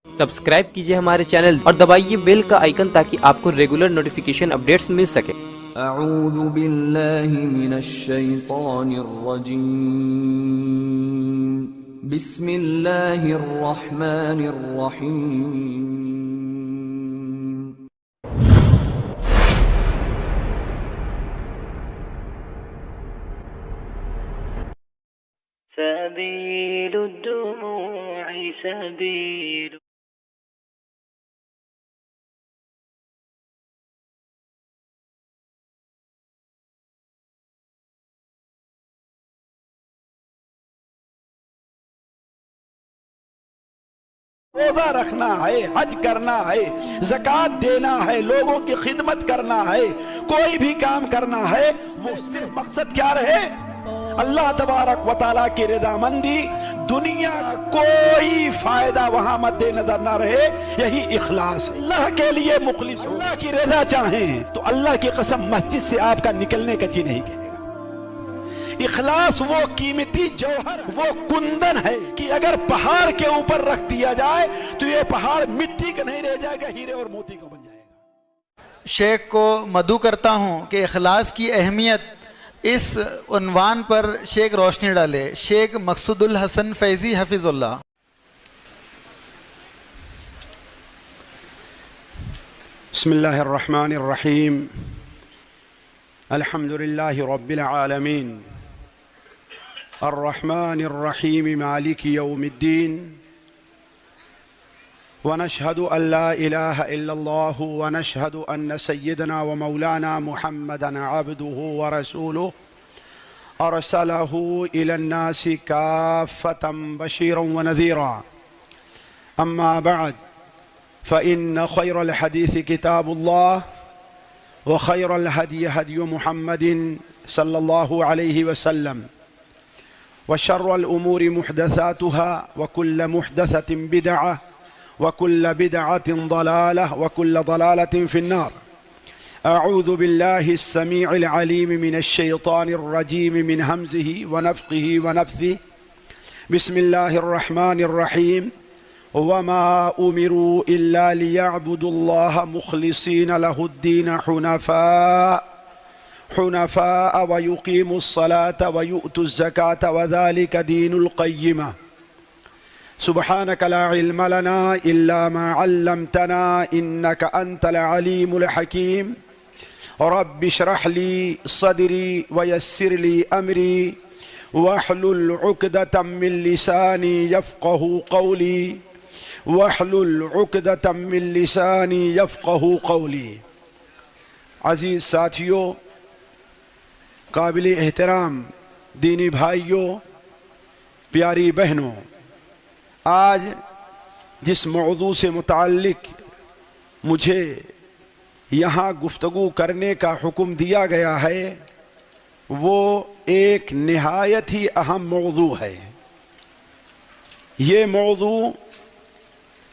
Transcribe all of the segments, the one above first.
Subscribe کیجئے ہمارے channel اور دبائیے بیل کا آئیکن تاکہ آپ کو ریگولر نوٹیفیکیشن اپڈیٹس مل سکے۔ اعوذ باللہ من الشیطان الرجیم، بسم اللہ الرحمن الرحیم۔ سبيل الدموع سبيل روزہ رکھنا ہے، حج کرنا ہے، زکوٰۃ دینا ہے، لوگوں کی خدمت کرنا ہے، کوئی بھی کام کرنا ہے، وہ صرف مقصد کیا رہے؟ اللہ تبارک و تعالیٰ کی رضامندی، دنیا کوئی فائدہ وہاں مد نظر نہ رہے، یہی اخلاص ہے۔ اللہ کے لیے مخلص ہو، اللہ کی رضا چاہیں تو اللہ کی قسم مسجد سے آپ کا نکلنے کا جی نہیں کہے گا۔ اخلاص وہ قیمتی جوہر، وہ کندن ہے کہ اگر پہاڑ کے اوپر رکھ دیا جائے تو یہ پہاڑ مٹی کا نہیں رہ جائے گا، ہیرے اور موتی کا بن جائے گا۔ شیخ کو مدعو کرتا ہوں کہ اخلاص کی اہمیت اس عنوان پر شیخ روشنی ڈالے۔ شیخ مقصود الحسن فیضی حفظ اللہ۔ بسم اللہ الرحمن الرحیم، الحمد للہ رب العالمین، الرحمن الرحیم، مالک یوم الدین، ونشهد ان لا الہ الا اللہ، ونشهد ان سیدنا ومولانا محمدا عبده ورسوله ارسلہ الى الناس کافة بشیرا ونذیرا، اما بعد فإن خیر الحدیث کتاب اللہ، وخیر الهدی هدی محمد صلی اللہ علیہ وسلم، وشر الأمور محدثاتها، وكل محدثة بدعة، وكل بدعة ضلالة، وكل ضلالة في النار۔ أعوذ بالله السميع العليم من الشيطان الرجيم، من همزه ونفخه ونفثه۔ بسم الله الرحمن الرحيم، وما أمروا إلا ليعبدوا الله مخلصين له الدين حنفاء ويقيموا الصلاة ويؤتوا الزكاة وذلك دين القيمة۔ سبحانك لا علم لنا إلا ما علمتنا إنك أنت العليم الحكيم۔ رب اشرح لي صدري ويسر لي أمري واحلل عقدة من لساني يفقه قولي، واحلل عقدة من لساني يفقه قولي۔ عزیز ساتھیوں، قابل احترام دینی بھائیوں، پیاری بہنوں، آج جس موضوع سے متعلق مجھے یہاں گفتگو کرنے کا حکم دیا گیا ہے وہ ایک نہایت ہی اہم موضوع ہے۔ یہ موضوع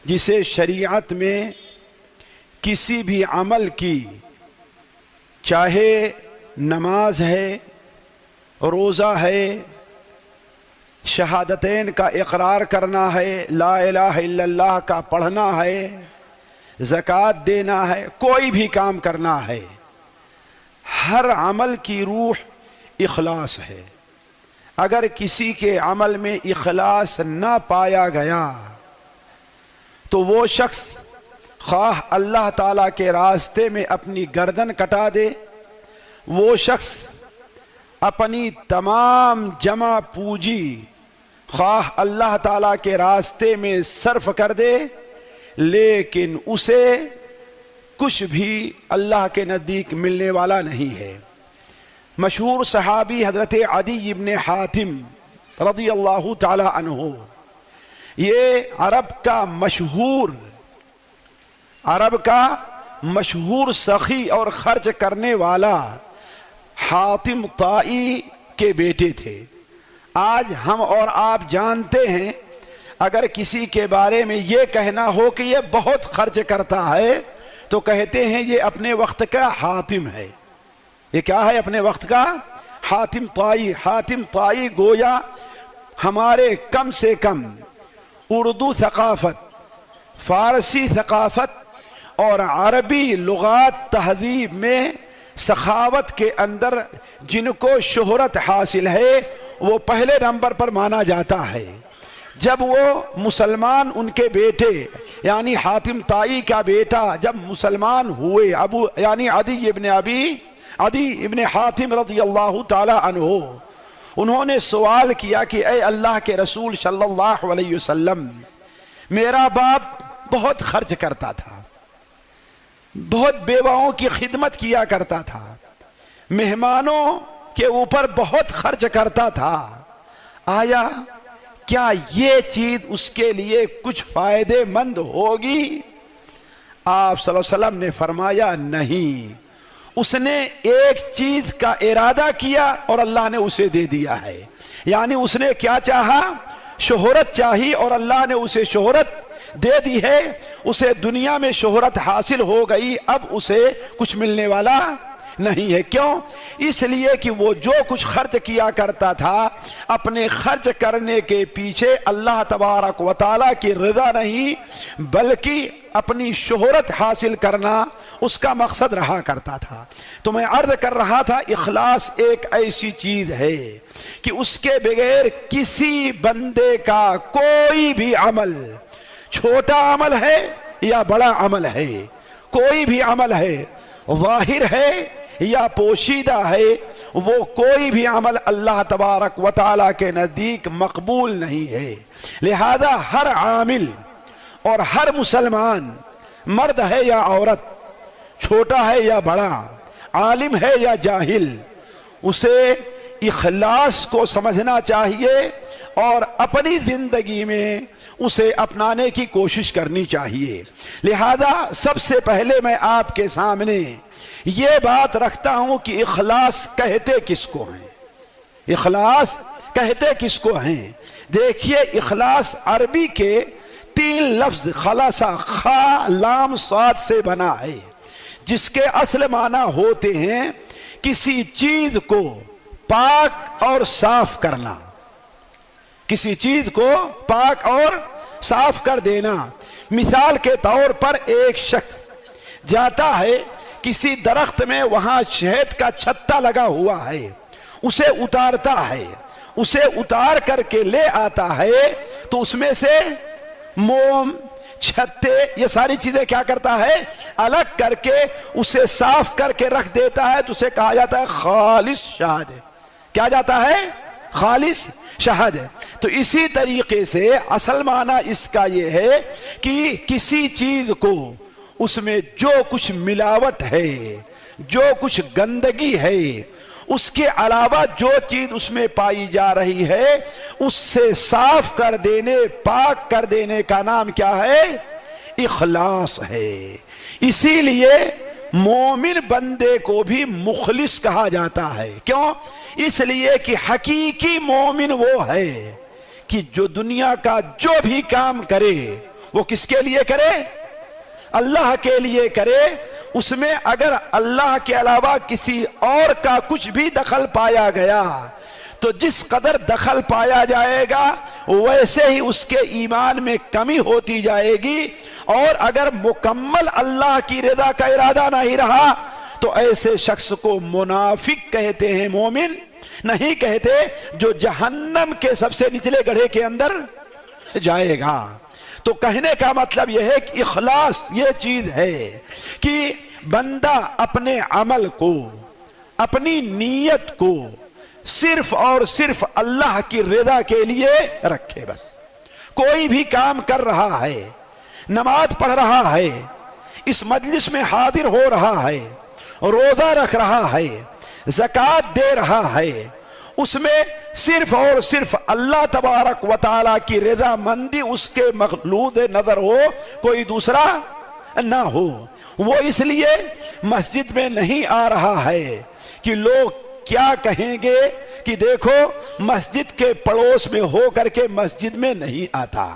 جسے شریعت میں کسی بھی عمل کی، چاہے نماز ہے، روزہ ہے، شہادتین کا اقرار کرنا ہے، لا الہ الا اللہ کا پڑھنا ہے، زکوٰۃ دینا ہے، کوئی بھی کام کرنا ہے، ہر عمل کی روح اخلاص ہے۔ اگر کسی کے عمل میں اخلاص نہ پایا گیا تو وہ شخص خواہ اللہ تعالیٰ کے راستے میں اپنی گردن کٹا دے، وہ شخص اپنی تمام جمع پونجی خواہ اللہ تعالیٰ کے راستے میں صرف کر دے، لیکن اسے کچھ بھی اللہ کے نزدیک ملنے والا نہیں ہے۔ مشہور صحابی حضرت عدی بن حاتم رضی اللہ تعالی عنہ، یہ عرب کا مشہور سخی اور خرچ کرنے والا حاتم طائی کے بیٹے تھے۔ آج ہم اور آپ جانتے ہیں، اگر کسی کے بارے میں یہ کہنا ہو کہ یہ بہت خرچ کرتا ہے تو کہتے ہیں یہ اپنے وقت کا حاتم ہے۔ یہ کیا ہے؟ اپنے وقت کا حاتم طائی۔ حاتم طائی گویا ہمارے کم سے کم اردو ثقافت فارسی ثقافت اور عربی لغات تہذیب میں سخاوت کے اندر جن کو شہرت حاصل ہے وہ پہلے نمبر پر مانا جاتا ہے۔ جب وہ مسلمان ان کے بیٹے یعنی حاتم طائی کا بیٹا جب مسلمان ہوئے، عدی ابن حاتم رضی اللہ تعالی عنہ، انہوں نے سوال کیا کہ اے اللہ کے رسول صلی اللہ علیہ وسلم، میرا باپ بہت خرچ کرتا تھا، بہت بیواؤں کی خدمت کیا کرتا تھا، مہمانوں کے اوپر بہت خرچ کرتا تھا، آیا کیا یہ چیز اس کے لیے کچھ فائدے مند ہوگی؟ آپ صلی اللہ علیہ وسلم نے فرمایا نہیں، اس نے ایک چیز کا ارادہ کیا اور اللہ نے اسے دے دیا ہے۔ یعنی اس نے کیا چاہا؟ شہرت چاہی اور اللہ نے اسے شہرت دے دی ہے، اسے دنیا میں شہرت حاصل ہو گئی، اب اسے کچھ ملنے والا نہیں ہے۔ کیوں؟ اس لیے کہ وہ جو کچھ خرچ کیا کرتا تھا اپنے خرچ کرنے کے پیچھے اللہ تبارک و تعالیٰ کی رضا نہیں بلکہ اپنی شہرت حاصل کرنا اس کا مقصد رہا کرتا تھا۔ تو میں عرض کر رہا تھا اخلاص ایک ایسی چیز ہے کہ اس کے بغیر کسی بندے کا کوئی بھی عمل، چھوٹا عمل ہے یا بڑا عمل ہے، کوئی بھی عمل ہے، ظاہر ہے یا پوشیدہ ہے، وہ کوئی بھی عمل اللہ تبارک و تعالیٰ کے نزدیک مقبول نہیں ہے۔ لہذا ہر عامل اور ہر مسلمان، مرد ہے یا عورت، چھوٹا ہے یا بڑا، عالم ہے یا جاہل، اسے اخلاص کو سمجھنا چاہیے اور اپنی زندگی میں اسے اپنانے کی کوشش کرنی چاہیے۔ لہذا سب سے پہلے میں آپ کے سامنے یہ بات رکھتا ہوں کہ اخلاص کہتے کس کو ہیں؟ اخلاص کہتے کس کو ہیں؟ دیکھیے، اخلاص عربی کے 3 لفظ خلاصہ، خا لام صاد سے بنا ہے، جس کے اصل معنی ہوتے ہیں کسی چیز کو پاک اور صاف کرنا، کسی چیز کو پاک اور صاف کر دینا۔ مثال کے طور پر ایک شخص جاتا ہے کسی درخت میں، وہاں شہد کا چھتا لگا ہوا ہے، اسے اتارتا ہے، اسے اتار کر کے لے آتا ہے تو اس میں سے موم، چھتے، یہ ساری چیزیں کیا کرتا ہے؟ الگ کر کے اسے صاف کر کے رکھ دیتا ہے، تو اسے کہا جاتا ہے خالص شہد۔ کیا جاتا ہے؟ خالص شہد۔ تو اسی طریقے سے اصل معنی اس کا یہ ہے کہ کسی چیز کو اس میں جو کچھ ملاوٹ ہے، جو کچھ گندگی ہے، اس کے علاوہ جو چیز اس میں پائی جا رہی ہے اس سے صاف کر دینے، پاک کر دینے کا نام کیا ہے؟ اخلاص ہے۔ اسی لیے مومن بندے کو بھی مخلص کہا جاتا ہے۔ کیوں؟ اس لیے کہ حقیقی مومن وہ ہے کہ جو دنیا کا جو بھی کام کرے وہ کس کے لیے کرے؟ اللہ کے لیے کرے۔ اس میں اگر اللہ کے علاوہ کسی اور کا کچھ بھی دخل پایا گیا تو جس قدر دخل پایا جائے گا ویسے ہی اس کے ایمان میں کمی ہوتی جائے گی، اور اگر مکمل اللہ کی رضا کا ارادہ نہیں رہا تو ایسے شخص کو منافق کہتے ہیں، مومن نہیں کہتے، جو جہنم کے سب سے نچلے گڑھے کے اندر جائے گا۔ تو کہنے کا مطلب یہ ہے کہ اخلاص یہ چیز ہے کہ بندہ اپنے عمل کو، اپنی نیت کو صرف اور صرف اللہ کی رضا کے لیے رکھے۔ بس کوئی بھی کام کر رہا ہے، نماز پڑھ رہا ہے، اس مجلس میں حاضر ہو رہا ہے، روزہ رکھ رہا ہے، زکوٰۃ دے رہا ہے، اس میں صرف اور صرف اللہ تبارک و تعالیٰ کی رضا مندی اس کے مخلوط نظر ہو، کوئی دوسرا نہ ہو۔ وہ اس لیے مسجد میں نہیں آ رہا ہے کہ لوگ کیا کہیں گے کہ دیکھو مسجد کے پڑوس میں ہو کر کے مسجد میں نہیں آتا۔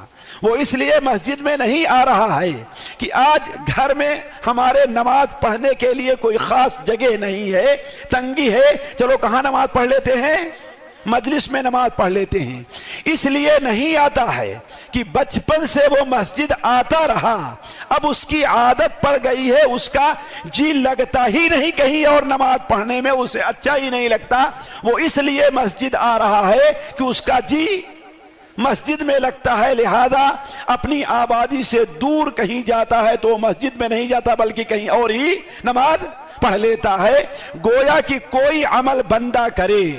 وہ اس لیے مسجد میں نہیں آ رہا ہے کہ آج گھر میں ہمارے نماز پڑھنے کے لیے کوئی خاص جگہ نہیں ہے، تنگی ہے، چلو کہاں نماز پڑھ لیتے ہیں؟ مجلس میں نماز پڑھ لیتے ہیں، اس لیے نہیں آتا ہے کہ بچپن سے وہ مسجد آتا رہا، اب اس کی عادت پڑ گئی ہے، اس کا جی لگتا ہی نہیں کہیں اور نماز پڑھنے میں اسے اچھا ہی نہیں لگتا، وہ اس لیے مسجد آ رہا ہے کہ اس کا جی مسجد میں لگتا ہے، لہذا اپنی آبادی سے دور کہیں جاتا ہے تو مسجد میں نہیں جاتا بلکہ کہیں اور ہی نماز پڑھ لیتا ہے۔ گویا کہ کوئی عمل بندہ کرے،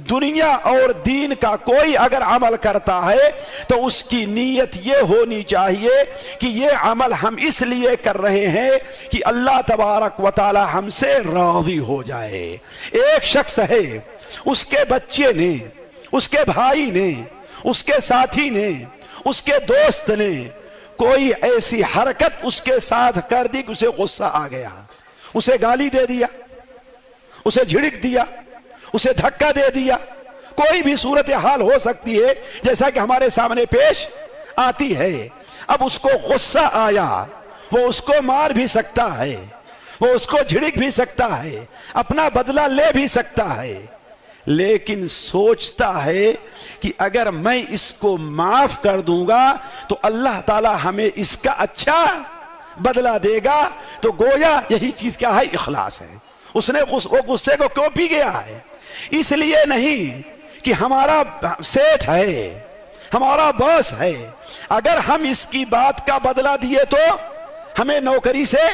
دنیا اور دین کا کوئی اگر عمل کرتا ہے تو اس کی نیت یہ ہونی چاہیے کہ یہ عمل ہم اس لیے کر رہے ہیں کہ اللہ تبارک و تعالی ہم سے راضی ہو جائے۔ ایک شخص ہے، اس کے بچے نے، اس کے بھائی نے، اس کے ساتھی نے، اس کے دوست نے کوئی ایسی حرکت اس کے ساتھ کر دی کہ اسے غصہ آ گیا، اسے گالی دے دیا، اسے جھڑک دیا، اسے دھکا دے دیا، کوئی بھی صورتحال ہو سکتی ہے جیسا کہ ہمارے سامنے پیش آتی ہے۔ اب اس کو غصہ آیا، وہ اس کو مار بھی سکتا ہے، وہ اس کو جھڑک بھی سکتا ہے، اپنا بدلہ لے بھی سکتا ہے، لیکن سوچتا ہے کہ اگر میں اس کو معاف کر دوں گا تو اللہ تعالی ہمیں اس کا اچھا بدلہ دے گا۔ تو گویا یہی چیز کیا ہے؟ اخلاص ہے۔ اس نے وہ غصے کو کیوں پی گیا ہے؟ اس لیے نہیں کہ ہمارا سیٹ ہے، ہمارا باس ہے، اگر ہم اس کی بات کا بدلہ دیے تو ہمیں نوکری سے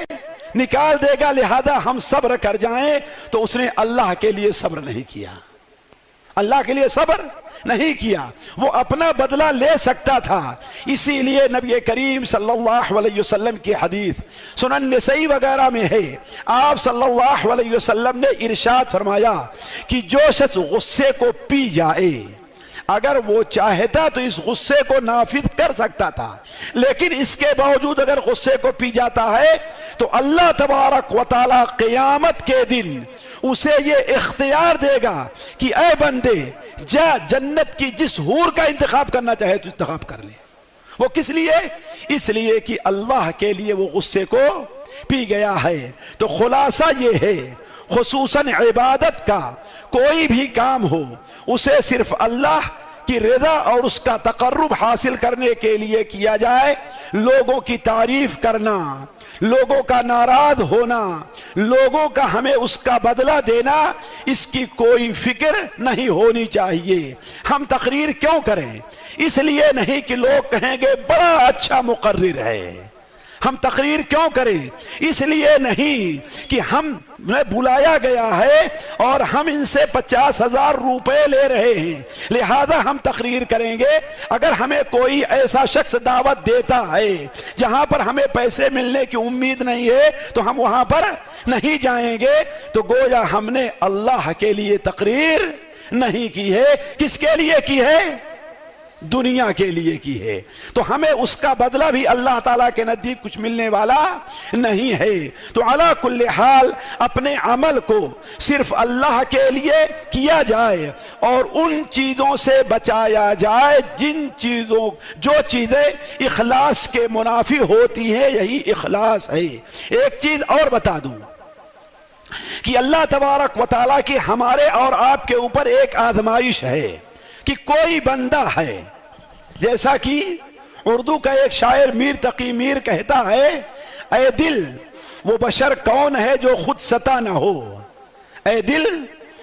نکال دے گا، لہذا ہم صبر کر جائیں۔ تو اس نے اللہ کے لیے صبر نہیں کیا، اللہ کے لیے صبر نہیں کیا، وہ اپنا بدلہ لے سکتا تھا۔ اسی لیے نبی کریم صلی اللہ علیہ وسلم کی حدیث سنن نسائی وغیرہ میں ہے، آپ صلی اللہ علیہ وسلم نے ارشاد فرمایا کہ جو شخص غصے کو پی جائے، اگر وہ چاہتا تو اس غصے کو نافذ کر سکتا تھا، لیکن اس کے باوجود اگر غصے کو پی جاتا ہے تو اللہ تبارک و تعالی قیامت کے دن اسے یہ اختیار دے گا کہ اے بندے جا جنت کی جس حور کا انتخاب کرنا چاہے تو انتخاب کر لے۔ وہ کس لیے؟ اس لیے کہ اللہ کے لیے وہ غصے کو پی گیا ہے۔ تو خلاصہ یہ ہے، خصوصاً عبادت کا کوئی بھی کام ہو اسے صرف اللہ کی رضا اور اس کا تقرب حاصل کرنے کے لیے کیا جائے۔ لوگوں کی تعریف کرنا، لوگوں کا ناراض ہونا، لوگوں کا ہمیں اس کا بدلہ دینا، اس کی کوئی فکر نہیں ہونی چاہیے۔ ہم تقریر کیوں کریں؟ اس لیے نہیں کہ لوگ کہیں گے بڑا اچھا مقرر ہے۔ ہم تقریر کیوں کریں؟ اس لیے نہیں کہ ہم نے بلایا گیا ہے اور ہم ان سے 50,000 روپے لے رہے ہیں لہذا ہم تقریر کریں گے۔ اگر ہمیں کوئی ایسا شخص دعوت دیتا ہے جہاں پر ہمیں پیسے ملنے کی امید نہیں ہے تو ہم وہاں پر نہیں جائیں گے۔ تو گویا ہم نے اللہ کے لیے تقریر نہیں کی ہے، کس کے لیے کی ہے؟ دنیا کے لیے کی ہے۔ تو ہمیں اس کا بدلہ بھی اللہ تعالیٰ کے نزدیک کچھ ملنے والا نہیں ہے۔ تو علی کل حال اپنے عمل کو صرف اللہ کے لیے کیا جائے اور ان چیزوں سے بچایا جائے جو چیزیں اخلاص کے منافی ہوتی ہیں، یہی اخلاص ہے۔ ایک چیز اور بتا دوں کہ اللہ تبارک و تعالیٰ کی ہمارے اور آپ کے اوپر ایک آزمائش ہے کہ کوئی بندہ ہے، جیسا کہ اردو کا ایک شاعر میر تقی میر کہتا ہے، اے دل وہ بشر کون ہے جو خود ستا نہ ہو، اے دل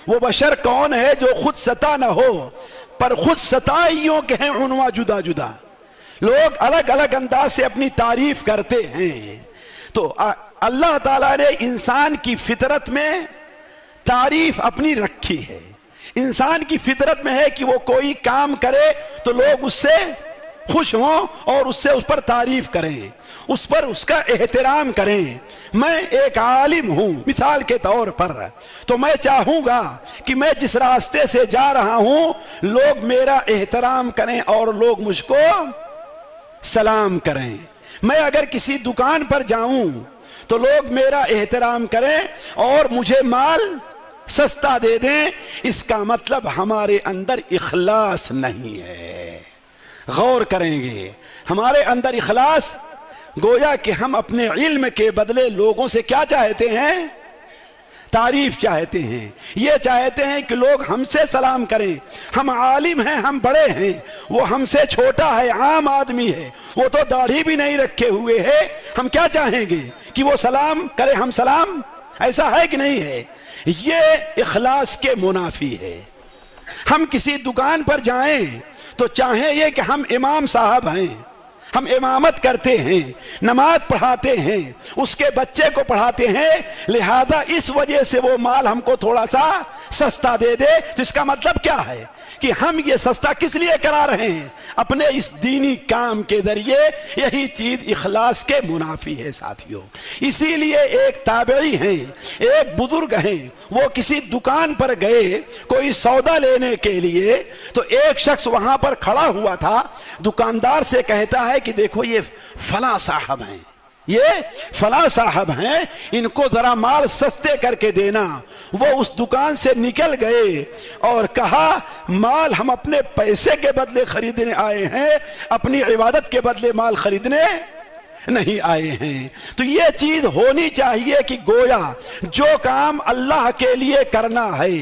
وہ بشر کون ہے جو خود ستا نہ ہو، پر خود ستائیوں کے ہیں عنوان جدا جدا۔ لوگ الگ الگ انداز سے اپنی تعریف کرتے ہیں۔ تو اللہ تعالیٰ نے انسان کی فطرت میں تعریف اپنی رکھی ہے۔ انسان کی فطرت میں ہے کہ وہ کوئی کام کرے تو لوگ اس سے خوش ہوں اور اس پر تعریف کریں، اس پر اس کا احترام کریں۔ میں ایک عالم ہوں مثال کے طور پر، تو میں چاہوں گا کہ میں جس راستے سے جا رہا ہوں لوگ میرا احترام کریں اور لوگ مجھ کو سلام کریں۔ میں اگر کسی دکان پر جاؤں تو لوگ میرا احترام کریں اور مجھے مال سستا دے دیں، اس کا مطلب ہمارے اندر اخلاص نہیں ہے۔ غور کریں گے ہمارے اندر اخلاص، گویا کہ ہم اپنے علم کے بدلے لوگوں سے کیا چاہتے ہیں؟ تعریف چاہتے ہیں، یہ چاہتے ہیں کہ لوگ ہم سے سلام کریں، ہم عالم ہیں، ہم بڑے ہیں، وہ ہم سے چھوٹا ہے، عام آدمی ہے، وہ تو داڑھی بھی نہیں رکھے ہوئے ہے، ہم کیا چاہیں گے کہ وہ سلام کرے، ہم سلام؟ ایسا ہے کہ نہیں ہے؟ یہ اخلاص کے منافی ہے۔ ہم کسی دکان پر جائیں تو چاہیں یہ کہ ہم امام صاحب ہیں، ہم امامت کرتے ہیں، نماز پڑھاتے ہیں، اس کے بچے کو پڑھاتے ہیں، لہذا اس وجہ سے وہ مال ہم کو تھوڑا سا سستا دے دے، تو اس کا مطلب کیا ہے کہ ہم یہ سستا کس لیے کرا رہے ہیں؟ اپنے اس دینی کام کے ذریعے۔ یہی چیز اخلاص کے منافی ہے ساتھیوں۔ اسی لیے ایک تابعی ہیں، ایک بزرگ ہیں، وہ کسی دکان پر گئے کوئی سودا لینے کے لیے، تو ایک شخص وہاں پر کھڑا ہوا تھا، دکاندار سے کہتا ہے کہ دیکھو یہ فلاں صاحب ہیں، یہ فلاں صاحب ہیں، ان کو ذرا مال سستے کر کے دینا۔ وہ اس دکان سے نکل گئے اور کہا مال ہم اپنے پیسے کے بدلے خریدنے آئے ہیں، اپنی عبادت کے بدلے مال خریدنے نہیں آئے ہیں۔ تو یہ چیز ہونی چاہیے کہ گویا جو کام اللہ کے لیے کرنا ہے،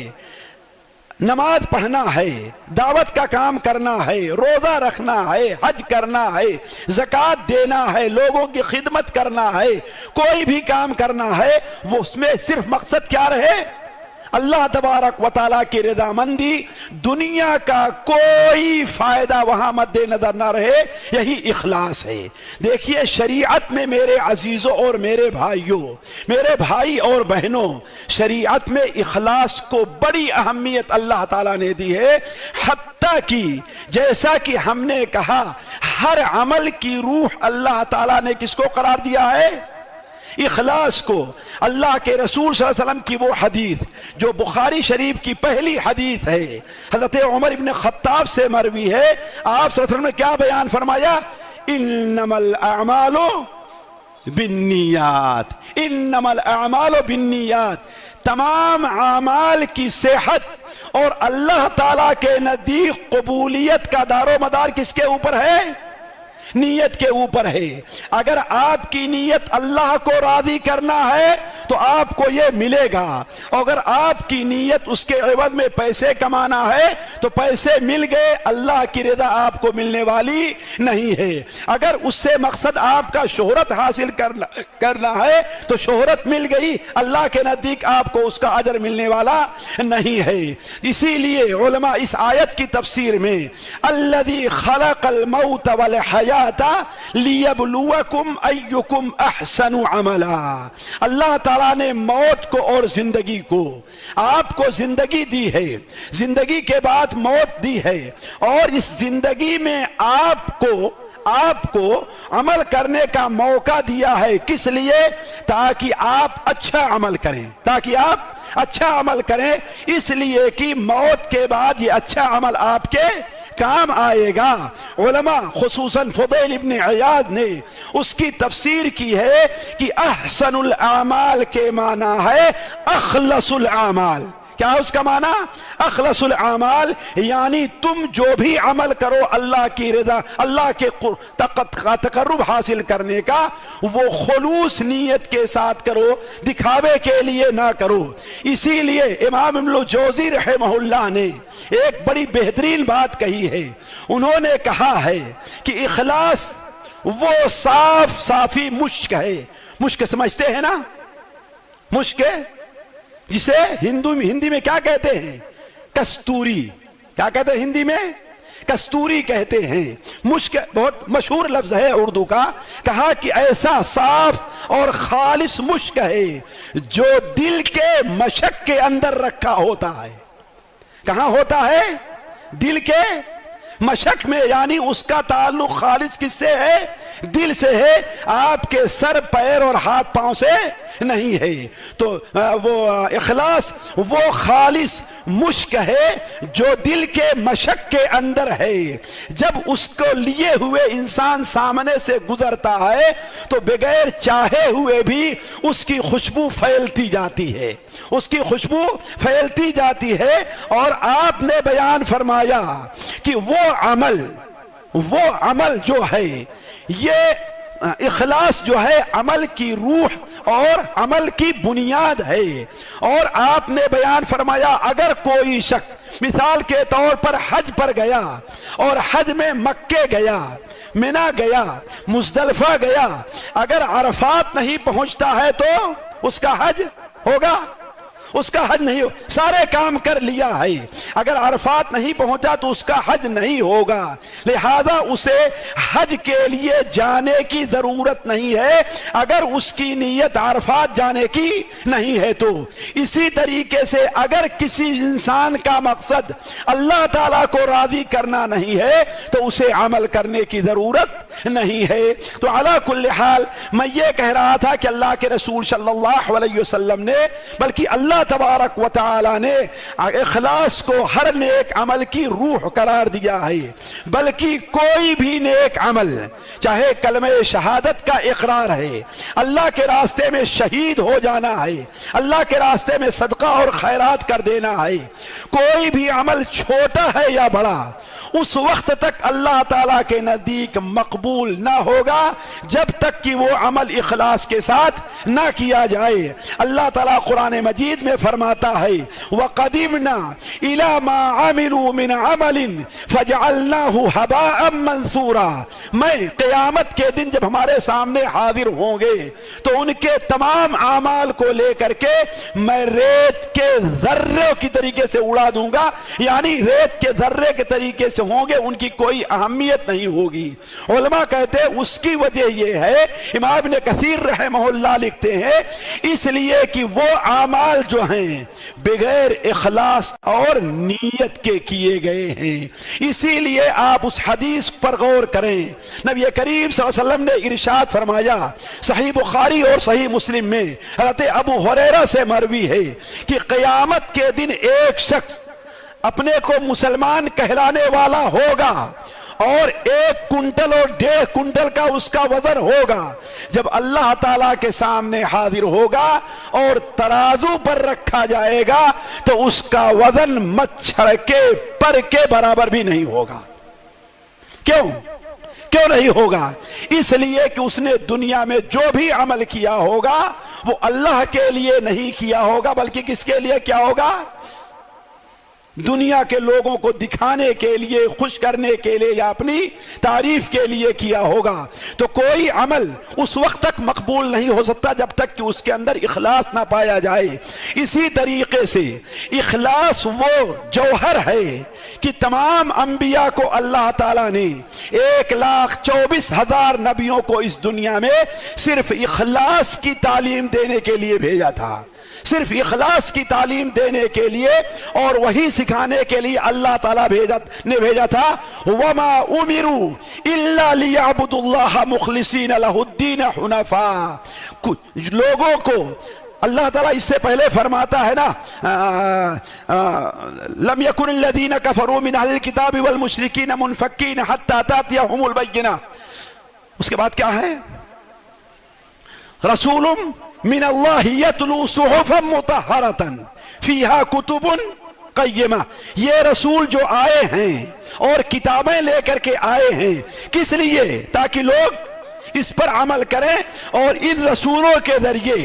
نماز پڑھنا ہے، دعوت کا کام کرنا ہے، روزہ رکھنا ہے، حج کرنا ہے، زکوٰۃ دینا ہے، لوگوں کی خدمت کرنا ہے، کوئی بھی کام کرنا ہے، وہ اس میں صرف مقصد کیا رہے؟ اللہ تبارک و تعالیٰ کی رضامندی، دنیا کا کوئی فائدہ وہاں مد نظر نہ رہے، یہی اخلاص ہے۔ دیکھیے شریعت میں میرے عزیزوں اور میرے بھائیوں، میرے بھائی اور بہنوں، شریعت میں اخلاص کو بڑی اہمیت اللہ تعالیٰ نے دی ہے، حتیٰ کہ جیسا کہ ہم نے کہا ہر عمل کی روح اللہ تعالیٰ نے کس کو قرار دیا ہے؟ اخلاص کو۔ اللہ کے رسول صلی اللہ علیہ وسلم کی وہ حدیث جو بخاری شریف کی پہلی حدیث ہے، حضرت عمر ابن خطاب سے مروی ہے، آپ صلی اللہ علیہ وسلم نے کیا بیان فرمایا؟ انما الاعمال بالنیات، انما الاعمال بالنیات، تمام اعمال کی صحت اور اللہ تعالیٰ کے نزدیک قبولیت کا دار و مدار کس کے اوپر ہے؟ نیت کے اوپر ہے۔ اگر آپ کی نیت اللہ کو راضی کرنا ہے تو آپ کو یہ ملے گا، اگر آپ کی نیت اس کے عوض میں پیسے کمانا ہے تو پیسے مل گئے، اللہ کی رضا آپ کو ملنے والی نہیں ہے۔ اگر اس سے مقصد آپ کا شہرت حاصل کرنا ہے تو شہرت مل گئی، اللہ کے نزدیک آپ کو اس کا اجر ملنے والا نہیں ہے۔ اسی لیے علماء اس آیت کی تفسیر میں الذی خلق الموت والحیات لیبلوکم ایکم احسن عملا، اللہ تعالیٰ نے موت کو اور زندگی کو، آپ کو زندگی دی ہے، زندگی کے بعد موت دی ہے، اور اس زندگی میں آپ کو عمل کرنے کا موقع دیا ہے، کس لیے؟ تاکہ آپ اچھا عمل کریں، تاکہ آپ اچھا عمل کریں، اس لیے کہ موت کے بعد یہ اچھا عمل آپ کے کام آئے گا۔ علماء خصوصاً فضیل ابن عیاض نے اس کی تفسیر کی ہے کہ احسن الاعمال کے معنی ہے اخلص الاعمال۔ کیا اس کا معنی؟ اخلص الاعمال، یعنی تم جو بھی عمل کرو اللہ کی رضا، اللہ کے تقرب حاصل کرنے کا، وہ خلوص نیت کے ساتھ کرو، دکھاوے کے لیے نہ کرو۔ اسی لیے امام ابن الجوزی رحمہ اللہ نے ایک بڑی بہترین بات کہی ہے، انہوں نے کہا ہے کہ اخلاص وہ صاف صافی مشک ہے۔ مشک سمجھتے ہیں نا؟ مشک جسے ہندی میں کیا کہتے ہیں؟ کستوری۔ کیا کہتے ہیں ہندی میں؟ کستوری کہتے ہیں۔ مشک بہت مشہور لفظ ہے اردو کا، کہا کہ ایسا صاف اور خالص مشک ہے جو دل کے مشک کے اندر رکھا ہوتا ہے۔ کہاں ہوتا ہے؟ دل کے مشک میں، یعنی اس کا تعلق خالص کس سے ہے؟ دل سے ہے، آپ کے سر پیر اور ہاتھ پاؤں سے نہیں ہے۔ تو وہ اخلاص وہ خالص مشک ہے جو دل کے مشک کے اندر ہے، جب اس کو لیے ہوئے انسان سامنے سے گزرتا ہے تو بغیر چاہے ہوئے بھی اس کی خوشبو پھیلتی جاتی ہے، اس کی خوشبو پھیلتی جاتی ہے۔ اور آپ نے بیان فرمایا کہ وہ عمل جو ہے، یہ اخلاص جو ہے عمل کی روح اور عمل کی بنیاد ہے۔ اور آپ نے بیان فرمایا اگر کوئی شخص مثال کے طور پر حج پر گیا اور حج میں مکے گیا، منا گیا، مزدلفہ گیا، اگر عرفات نہیں پہنچتا ہے تو اس کا حج ہوگا؟ اس کا حج نہیں ہو، سارے کام کر لیا ہے، اگر عرفات نہیں پہنچا تو اس کا حج نہیں ہوگا، لہذا اسے حج کے لیے جانے کی ضرورت نہیں ہے اگر اس کی نیت عرفات جانے کی نہیں ہے تو۔ اسی طریقے سے اگر کسی انسان کا مقصد اللہ تعالیٰ کو راضی کرنا نہیں ہے تو اسے عمل کرنے کی ضرورت نہیں ہے۔ تو علی کل حال میں یہ کہہ رہا تھا کہ اللہ کے رسول صلی اللہ علیہ وسلم نے، بلکہ اللہ تبارک و تعالی نے اخلاص کو ہر نیک عمل کی روح قرار دیا ہے، بلکہ کوئی بھی نیک عمل، چاہے کلمہ شہادت کا اقرار ہے، اللہ کے راستے میں شہید ہو جانا ہے، اللہ کے راستے میں صدقہ اور خیرات کر دینا ہے، کوئی بھی عمل چھوٹا ہے یا بڑا، اس وقت تک اللہ تعالیٰ کے نزدیک مقبول نہ ہوگا جب تک کہ وہ عمل اخلاص کے ساتھ نہ کیا جائے۔ اللہ تعالیٰ قرآن مجید میں فرماتا ہے وَقَدِمْنَا إِلَى مَا عَمِلُوا مِنْ عَمَلٍ فَجَعَلْنَاهُ هَبَاءً مَنْثُورًا، میں قیامت کے دن جب ہمارے سامنے حاضر ہوں گے تو ان کے تمام اعمال کو لے کر کے میں ریت کے ذرے کی طریقے سے اڑا دوں گا، یعنی ریت کے ذرے کے طریقے سے ہوں گے، ان کی کوئی اہمیت نہیں ہوگی۔ علماء کہتے ہیں اس کی وجہ یہ ہے، امام ابن کثیر رحمہ اللہ لکھتے ہیں اس لیے کہ وہ اعمال جو ہیں بغیر اخلاص اور نیت کے کیے گئے ہیں۔ اسی لیے آپ اس حدیث پر غور کریں، نبی کریم صلی اللہ علیہ وسلم نے ارشاد فرمایا، صحیح بخاری اور صحیح مسلم میں حضرت ابو ہریرہ سے مروی ہے کہ قیامت کے دن ایک شخص اپنے کو مسلمان کہلانے والا ہوگا اور 1 کنٹل اور 1.5 کنٹل کا اس کا وزن ہوگا، جب اللہ تعالیٰ کے سامنے حاضر ہوگا اور ترازو پر رکھا جائے گا تو اس کا وزن مچھر کے پر کے برابر بھی نہیں ہوگا۔ کیوں نہیں ہوگا؟ اس لیے کہ اس نے دنیا میں جو بھی عمل کیا ہوگا وہ اللہ کے لیے نہیں کیا ہوگا، بلکہ کس کے لیے کیا ہوگا؟ دنیا کے لوگوں کو دکھانے کے لیے، خوش کرنے کے لیے یا اپنی تعریف کے لیے کیا ہوگا۔ تو کوئی عمل اس وقت تک مقبول نہیں ہو سکتا جب تک کہ اس کے اندر اخلاص نہ پایا جائے۔ اسی طریقے سے اخلاص وہ جوہر ہے کہ تمام انبیاء کو اللہ تعالیٰ نے 1,24,000 نبیوں کو اس دنیا میں صرف اخلاص کی تعلیم دینے کے لیے بھیجا تھا، صرف اخلاص کی تعلیم دینے کے لیے اور وہی سکھانے کے لیے اللہ تعالیٰ نے بھیجا تھا۔ وَمَا أُمِرُوا إِلَّا لِيَعْبُدُوا اللَّهَ مُخْلِصِينَ لَهُ الدِّينَ حُنَفَاءَ، کچھ لوگوں کو اللہ تعالیٰ اس سے پہلے فرماتا ہے نا لَمْ يَكُنِ الَّذِينَ كَفَرُوا مِنْ أَهْلِ الْكِتَابِ وَالْمُشْرِكِينَ مُنْفَكِّينَ حَتَّى تَأْتِيَهُمُ الْبَيِّنَةُ، اس کے بعد کیا ہے؟ رسول من اللہ یتلو صحفا مطہرتا فیہا کتب قیمہ، یہ رسول جو آئے ہیں اور کتابیں لے کر کے آئے ہیں کس لیے؟ تاکہ لوگ اس پر عمل کریں، اور ان رسولوں کے ذریعے،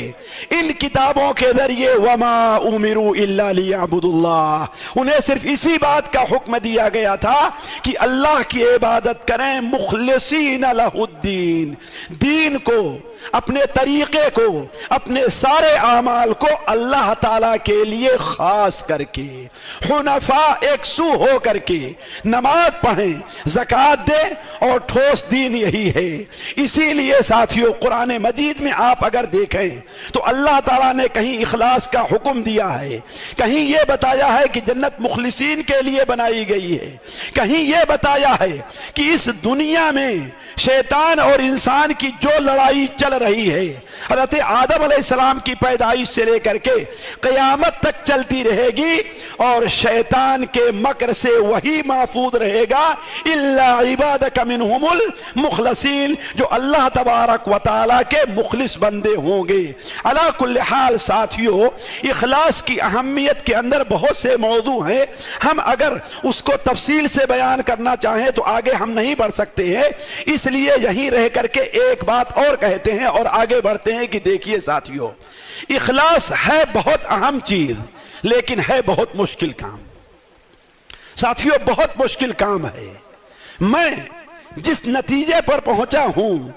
ان کتابوں کے ذریعے وما امروا الا لیعبدوا اللہ، انہیں صرف اسی بات کا حکم دیا گیا تھا کہ اللہ کی عبادت کریں، مخلصین لہ الدین، دین کو، اپنے طریقے کو، اپنے سارے اعمال کو اللہ تعالیٰ کے لیے خاص کر کے، حنفاء یکسو ہو کر کے نماز پڑھیں، زکوٰۃ دیں، اور ٹھوس دین یہی ہے۔ اسی لیے ساتھیو قرآن مجید میں آپ اگر دیکھیں تو اللہ تعالیٰ نے کہیں اخلاص کا حکم دیا ہے، کہیں یہ بتایا ہے کہ جنت مخلصین کے لیے بنائی گئی ہے، کہیں یہ بتایا ہے کہ اس دنیا میں شیطان اور انسان کی جو لڑائی چل رہی ہے حضرت آدم علیہ السلام کی پیدائش سے لے کر کے قیامت تک چلتی رہے گی، اور شیطان کے مکر سے وہی محفوظ رہے گا الا عبادک منہم المخلصین، جو اللہ تبارک و تعالی کے مخلص بندے ہوں گے۔ علی کل حال ساتھیو اخلاص کی اہمیت کے اندر بہت سے موضوع ہیں، ہم اگر اس کو تفصیل سے بیان کرنا چاہیں تو آگے ہم نہیں بڑھ سکتے ہیں، اس اس لیے یہیں رہ کر کے ایک بات اور کہتے ہیں اور آگے بڑھتے ہیں کہ دیکھیے ساتھیو، اخلاص ہے بہت اہم چیز لیکن ہے بہت مشکل کام. ساتھیو بہت مشکل کام ہے. میں جس نتیجے پر پہنچا ہوں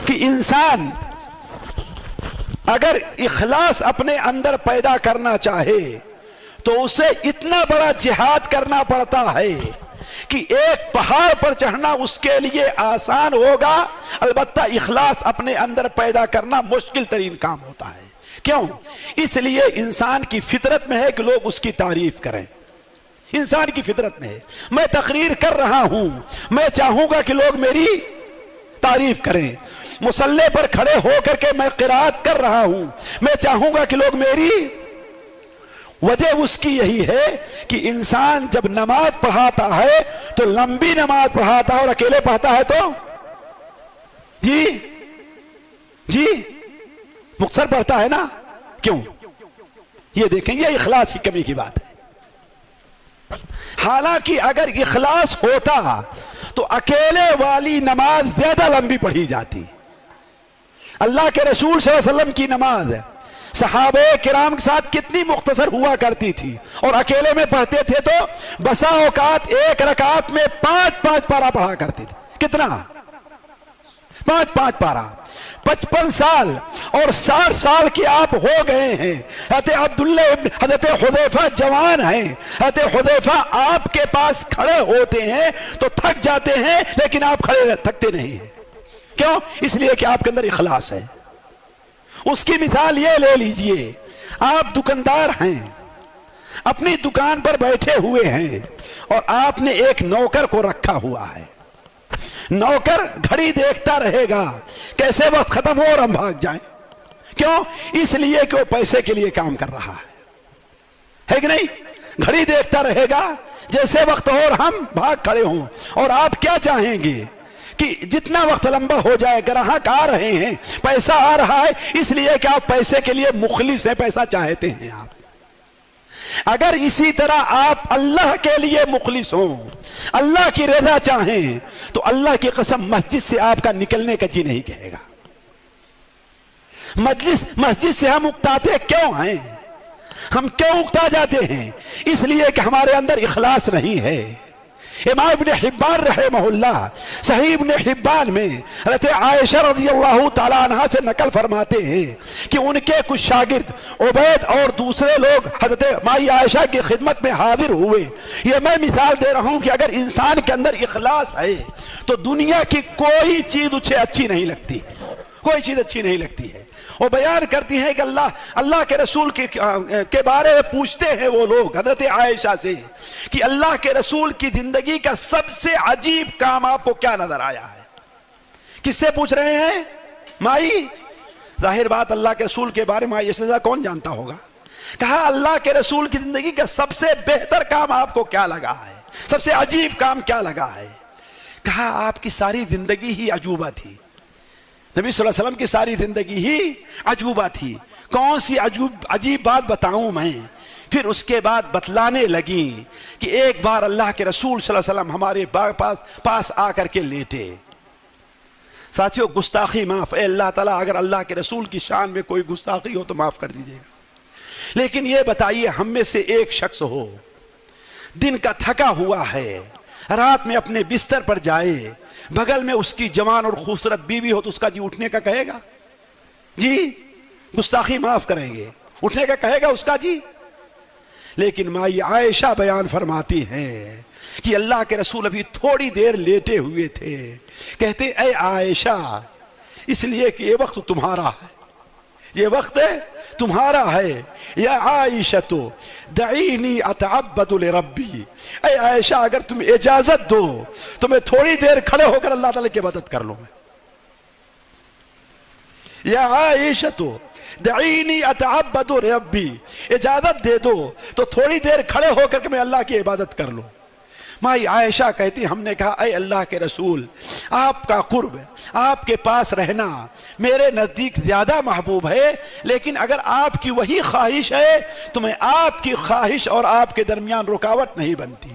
کہ انسان اگر اخلاص اپنے اندر پیدا کرنا چاہے تو اسے اتنا بڑا جہاد کرنا پڑتا ہے کہ ایک پہاڑ پر چڑھنا اس کے لیے آسان ہوگا، البتہ اخلاص اپنے اندر پیدا کرنا مشکل ترین کام ہوتا ہے. کیوں؟ اس لیے انسان کی فطرت میں ہے کہ لوگ اس کی تعریف کریں. انسان کی فطرت میں ہے. میں تقریر کر رہا ہوں، میں چاہوں گا کہ لوگ میری تعریف کریں. مصلی پر کھڑے ہو کر کے میں قرات کر رہا ہوں، میں چاہوں گا کہ لوگ میری. وجہ اس کی یہی ہے کہ انسان جب نماز پڑھاتا ہے تو لمبی نماز پڑھاتا ہے اور اکیلے پڑھتا ہے تو جی مختصر پڑھتا ہے نا. کیوں؟ یہ دیکھیں یہ اخلاص کی کمی کی بات ہے. حالانکہ اگر اخلاص ہوتا تو اکیلے والی نماز زیادہ لمبی پڑھی جاتی. اللہ کے رسول صلی اللہ علیہ وسلم کی نماز صحابہ کرام کے ساتھ کتنی مختصر ہوا کرتی تھی اور اکیلے میں پڑھتے تھے تو بسا اوقات ایک رکعت میں 5 پارہ پڑھا کرتے تھے. کتنا؟ 5 پارہ. 55 سال اور 60 سال کے آپ ہو گئے ہیں. حضرت حذیفہ جوان ہیں. حضرت حذیفہ آپ کے پاس کھڑے ہوتے ہیں تو تھک جاتے ہیں لیکن آپ کھڑے تھکتے نہیں ہیں. کیوں؟ اس لیے کہ آپ کے اندر اخلاص ہے. اس کی مثال یہ لے لیجئے، آپ دکاندار ہیں، اپنی دکان پر بیٹھے ہوئے ہیں اور آپ نے ایک نوکر کو رکھا ہوا ہے. نوکر گھڑی دیکھتا رہے گا کیسے وقت ختم ہو اور ہم بھاگ جائیں. کیوں؟ اس لیے کہ وہ پیسے کے لیے کام کر رہا ہے کہ نہیں؟ گھڑی دیکھتا رہے گا جیسے وقت ہو اور ہم بھاگ کھڑے ہوں. اور آپ کیا چاہیں گے کہ جتنا وقت لمبا ہو جائے. گراہک آ رہے ہیں، پیسہ آ رہا ہے، اس لیے کہ آپ پیسے کے لیے مخلص ہیں، پیسہ چاہتے ہیں آپ. اگر اسی طرح آپ اللہ کے لیے مخلص ہوں، اللہ کی رضا چاہیں تو اللہ کی قسم مسجد سے آپ کا نکلنے کا جی نہیں کہے گا. مسجد سے ہم اکتاتے کیوں ہیں؟ ہم کیوں اکتا جاتے ہیں؟ اس لیے کہ ہمارے اندر اخلاص نہیں ہے. امام ابن حبان رحمہ اللہ صحیح ابن حبان میں حضرت عائشہ رضی اللہ تعالیٰ عنہ سے نقل فرماتے ہیں کہ ان کے کچھ شاگرد عبید اور دوسرے لوگ حضرت مائی عائشہ کی خدمت میں حاضر ہوئے. یہ میں مثال دے رہا ہوں کہ اگر انسان کے اندر اخلاص ہے تو دنیا کی کوئی چیز اسے اچھی نہیں لگتی ہے، کوئی چیز اچھی نہیں لگتی ہے. وہ بیان کرتی ہیں کہ اللہ کے رسول کے بارے میں پوچھتے ہیں وہ لوگ حضرت عائشہ سے کہ اللہ کے رسول کی زندگی کا سب سے عجیب کام آپ کو کیا نظر آیا ہے. کس سے پوچھ رہے ہیں؟ مائی. ظاہر بات اللہ کے رسول کے بارے میں یہ سزا کون جانتا ہوگا. کہا اللہ کے رسول کی زندگی کا سب سے بہتر کام آپ کو کیا لگا ہے، سب سے عجیب کام کیا لگا ہے. کہا آپ کی ساری زندگی ہی عجوبہ تھی. نبی صلی اللہ علیہ وسلم کی ساری زندگی ہی عجوبہ تھی. کون سی عجیب بات بتاؤں میں؟ پھر اس کے بعد بتلانے لگی کہ ایک بار اللہ کے رسول صلی اللہ علیہ وسلم ہمارے پاس آ کر کے لیٹے. ساتھیو گستاخی معاف. اے اللہ تعالیٰ اگر اللہ کے رسول کی شان میں کوئی گستاخی ہو تو معاف کر دیجیے گا. لیکن یہ بتائیے ہم میں سے ایک شخص ہو، دن کا تھکا ہوا ہے، رات میں اپنے بستر پر جائے، بغل میں اس کی جوان اور خوبصورت بیوی ہو تو اس کا جی اٹھنے کا کہے گا؟ جی گستاخی معاف کریں گے، اٹھنے کا کہے گا اس کا جی؟ لیکن مائی عائشہ بیان فرماتی ہیں کہ اللہ کے رسول ابھی تھوڑی دیر لیٹے ہوئے تھے. کہتے اے عائشہ اس لیے کہ یہ وقت تمہارا ہے، یہ وقت تمہارا ہے. یا عائشہ تو دعینی اتعبد لربی. اے عائشہ اگر تم اجازت دو تو میں تھوڑی دیر کھڑے ہو کر اللہ تعالیٰ کی عبادت کر لوں. یا عائشہ تو دعینی اتعبد لربی. اجازت دے دو تو تھوڑی دیر کھڑے ہو کر کے میں اللہ کی عبادت کر لوں. مائی عائشہ کہتی ہم نے کہا اے اللہ کے رسول آپ کا قرب، آپ کے پاس رہنا میرے نزدیک زیادہ محبوب ہے، لیکن اگر آپ کی وہی خواہش ہے تو میں آپ کی خواہش اور آپ کے درمیان رکاوٹ نہیں بنتی.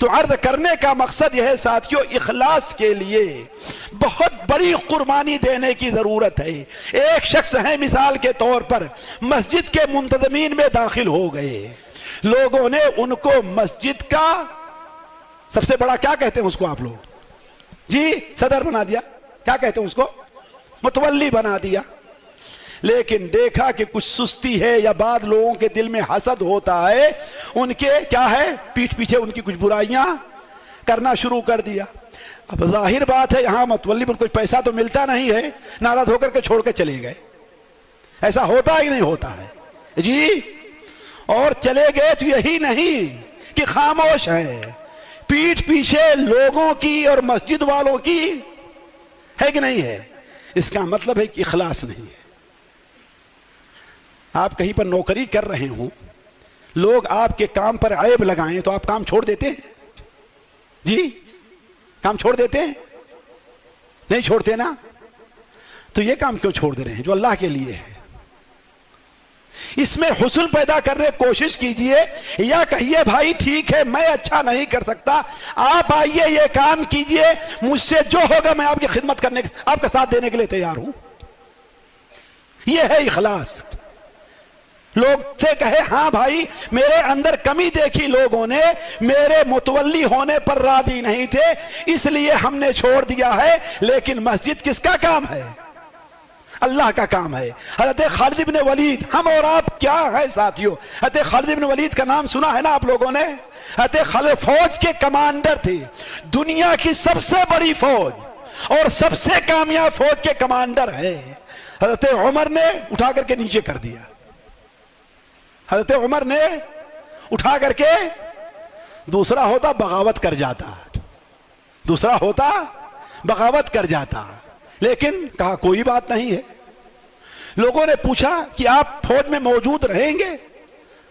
تو عرض کرنے کا مقصد یہ ہے ساتھیوں، اخلاص کے لیے بہت بڑی قربانی دینے کی ضرورت ہے۔ ایک شخص ہے مثال کے طور پر مسجد کے منتظمین میں داخل ہو گئے، لوگوں نے ان کو مسجد کا سب سے بڑا کیا کہتے ہیں اس کو آپ لوگ جی صدر بنا دیا، کیا کہتے ہیں اس کو متولی بنا دیا۔ لیکن دیکھا کہ کچھ سستی ہے یا بعض لوگوں کے دل میں حسد ہوتا ہے، ان کے کیا ہے پیٹھ پیچھے ان کی کچھ برائیاں کرنا شروع کر دیا۔ اب ظاہر بات ہے یہاں متولی پر کچھ پیسہ تو ملتا نہیں ہے، ناراض ہو کر کے چھوڑ کے چلے گئے، ایسا ہوتا ہی نہیں ہوتا ہے جی۔ اور چلے گئے تو یہی نہیں کہ خاموش ہے، پیٹھ پیچھے لوگوں کی اور مسجد والوں کی ہے کہ نہیں ہے۔ اس کا مطلب ہے کہ اخلاص نہیں ہے۔ آپ کہیں پر نوکری کر رہے ہوں، لوگ آپ کے کام پر عیب لگائیں تو آپ کام چھوڑ دیتے ہیں جی؟ کام چھوڑ دیتے ہیں؟ نہیں چھوڑتے نا؟ تو یہ کام کیوں چھوڑ دے رہے ہیں جو اللہ کے لیے ہے؟ اس میں حسن پیدا کرنے کی کوشش کیجئے، یا کہیے بھائی ٹھیک ہے میں اچھا نہیں کر سکتا، آپ آئیے یہ کام کیجئے، مجھ سے جو ہوگا میں آپ کی خدمت کرنے آپ کا ساتھ دینے کے لیے تیار ہوں۔ یہ ہے اخلاص۔ لوگ سے کہے ہاں بھائی میرے اندر کمی دیکھی لوگوں نے، میرے متولی ہونے پر راضی نہیں تھے اس لیے ہم نے چھوڑ دیا ہے، لیکن مسجد کس کا کام ہے؟ اللہ کا کام ہے۔ حضرت خالد بن ولید، ہم اور آپ کیا ہے ساتھیوں، حضرت خالد بن ولید کا نام سنا ہے نا آپ لوگوں نے؟ حضرت خالد فوج کے کمانڈر تھے، دنیا کی سب سے بڑی فوج اور سب سے کامیاب فوج کے کمانڈر ہے۔ حضرت عمر نے اٹھا کر کے نیچے کر دیا، حضرت عمر نے اٹھا کر کے، دوسرا ہوتا بغاوت کر جاتا، دوسرا ہوتا بغاوت کر جاتا، لیکن کہا کوئی بات نہیں ہے۔ لوگوں نے پوچھا کہ آپ فوج میں موجود رہیں گے؟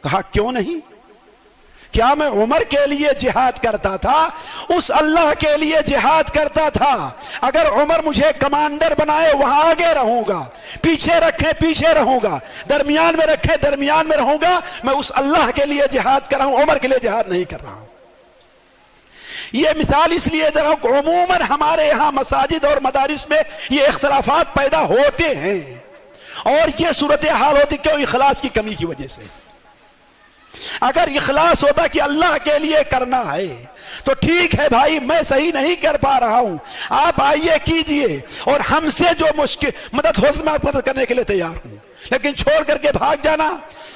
کہا کیوں نہیں، کیا میں عمر کے لیے جہاد کرتا تھا، اس اللہ کے لیے جہاد کرتا تھا، اگر عمر مجھے کمانڈر بنائے وہاں آگے رہوں گا، پیچھے رکھے پیچھے رہوں گا، درمیان میں رکھے درمیان میں رہوں گا، میں اس اللہ کے لیے جہاد کر رہا ہوں، عمر کے لیے جہاد نہیں کر رہا ہوں۔ یہ مثال اس لیے دے رہا ہوں کہ عموماً ہمارے یہاں مساجد اور مدارس میں یہ اختلافات پیدا ہوتے ہیں، اور یہ صورتحال ہوتی کیوں؟ اخلاص کی کمی کی وجہ سے۔ اگر اخلاص ہوتا کہ اللہ کے لیے کرنا ہے تو ٹھیک ہے بھائی میں صحیح نہیں کر پا رہا ہوں، آپ آئیے کیجئے، اور ہم سے جو مشکل مدد ہو میں آپ مدد کرنے کے لیے تیار ہوں، لیکن چھوڑ کر کے بھاگ جانا،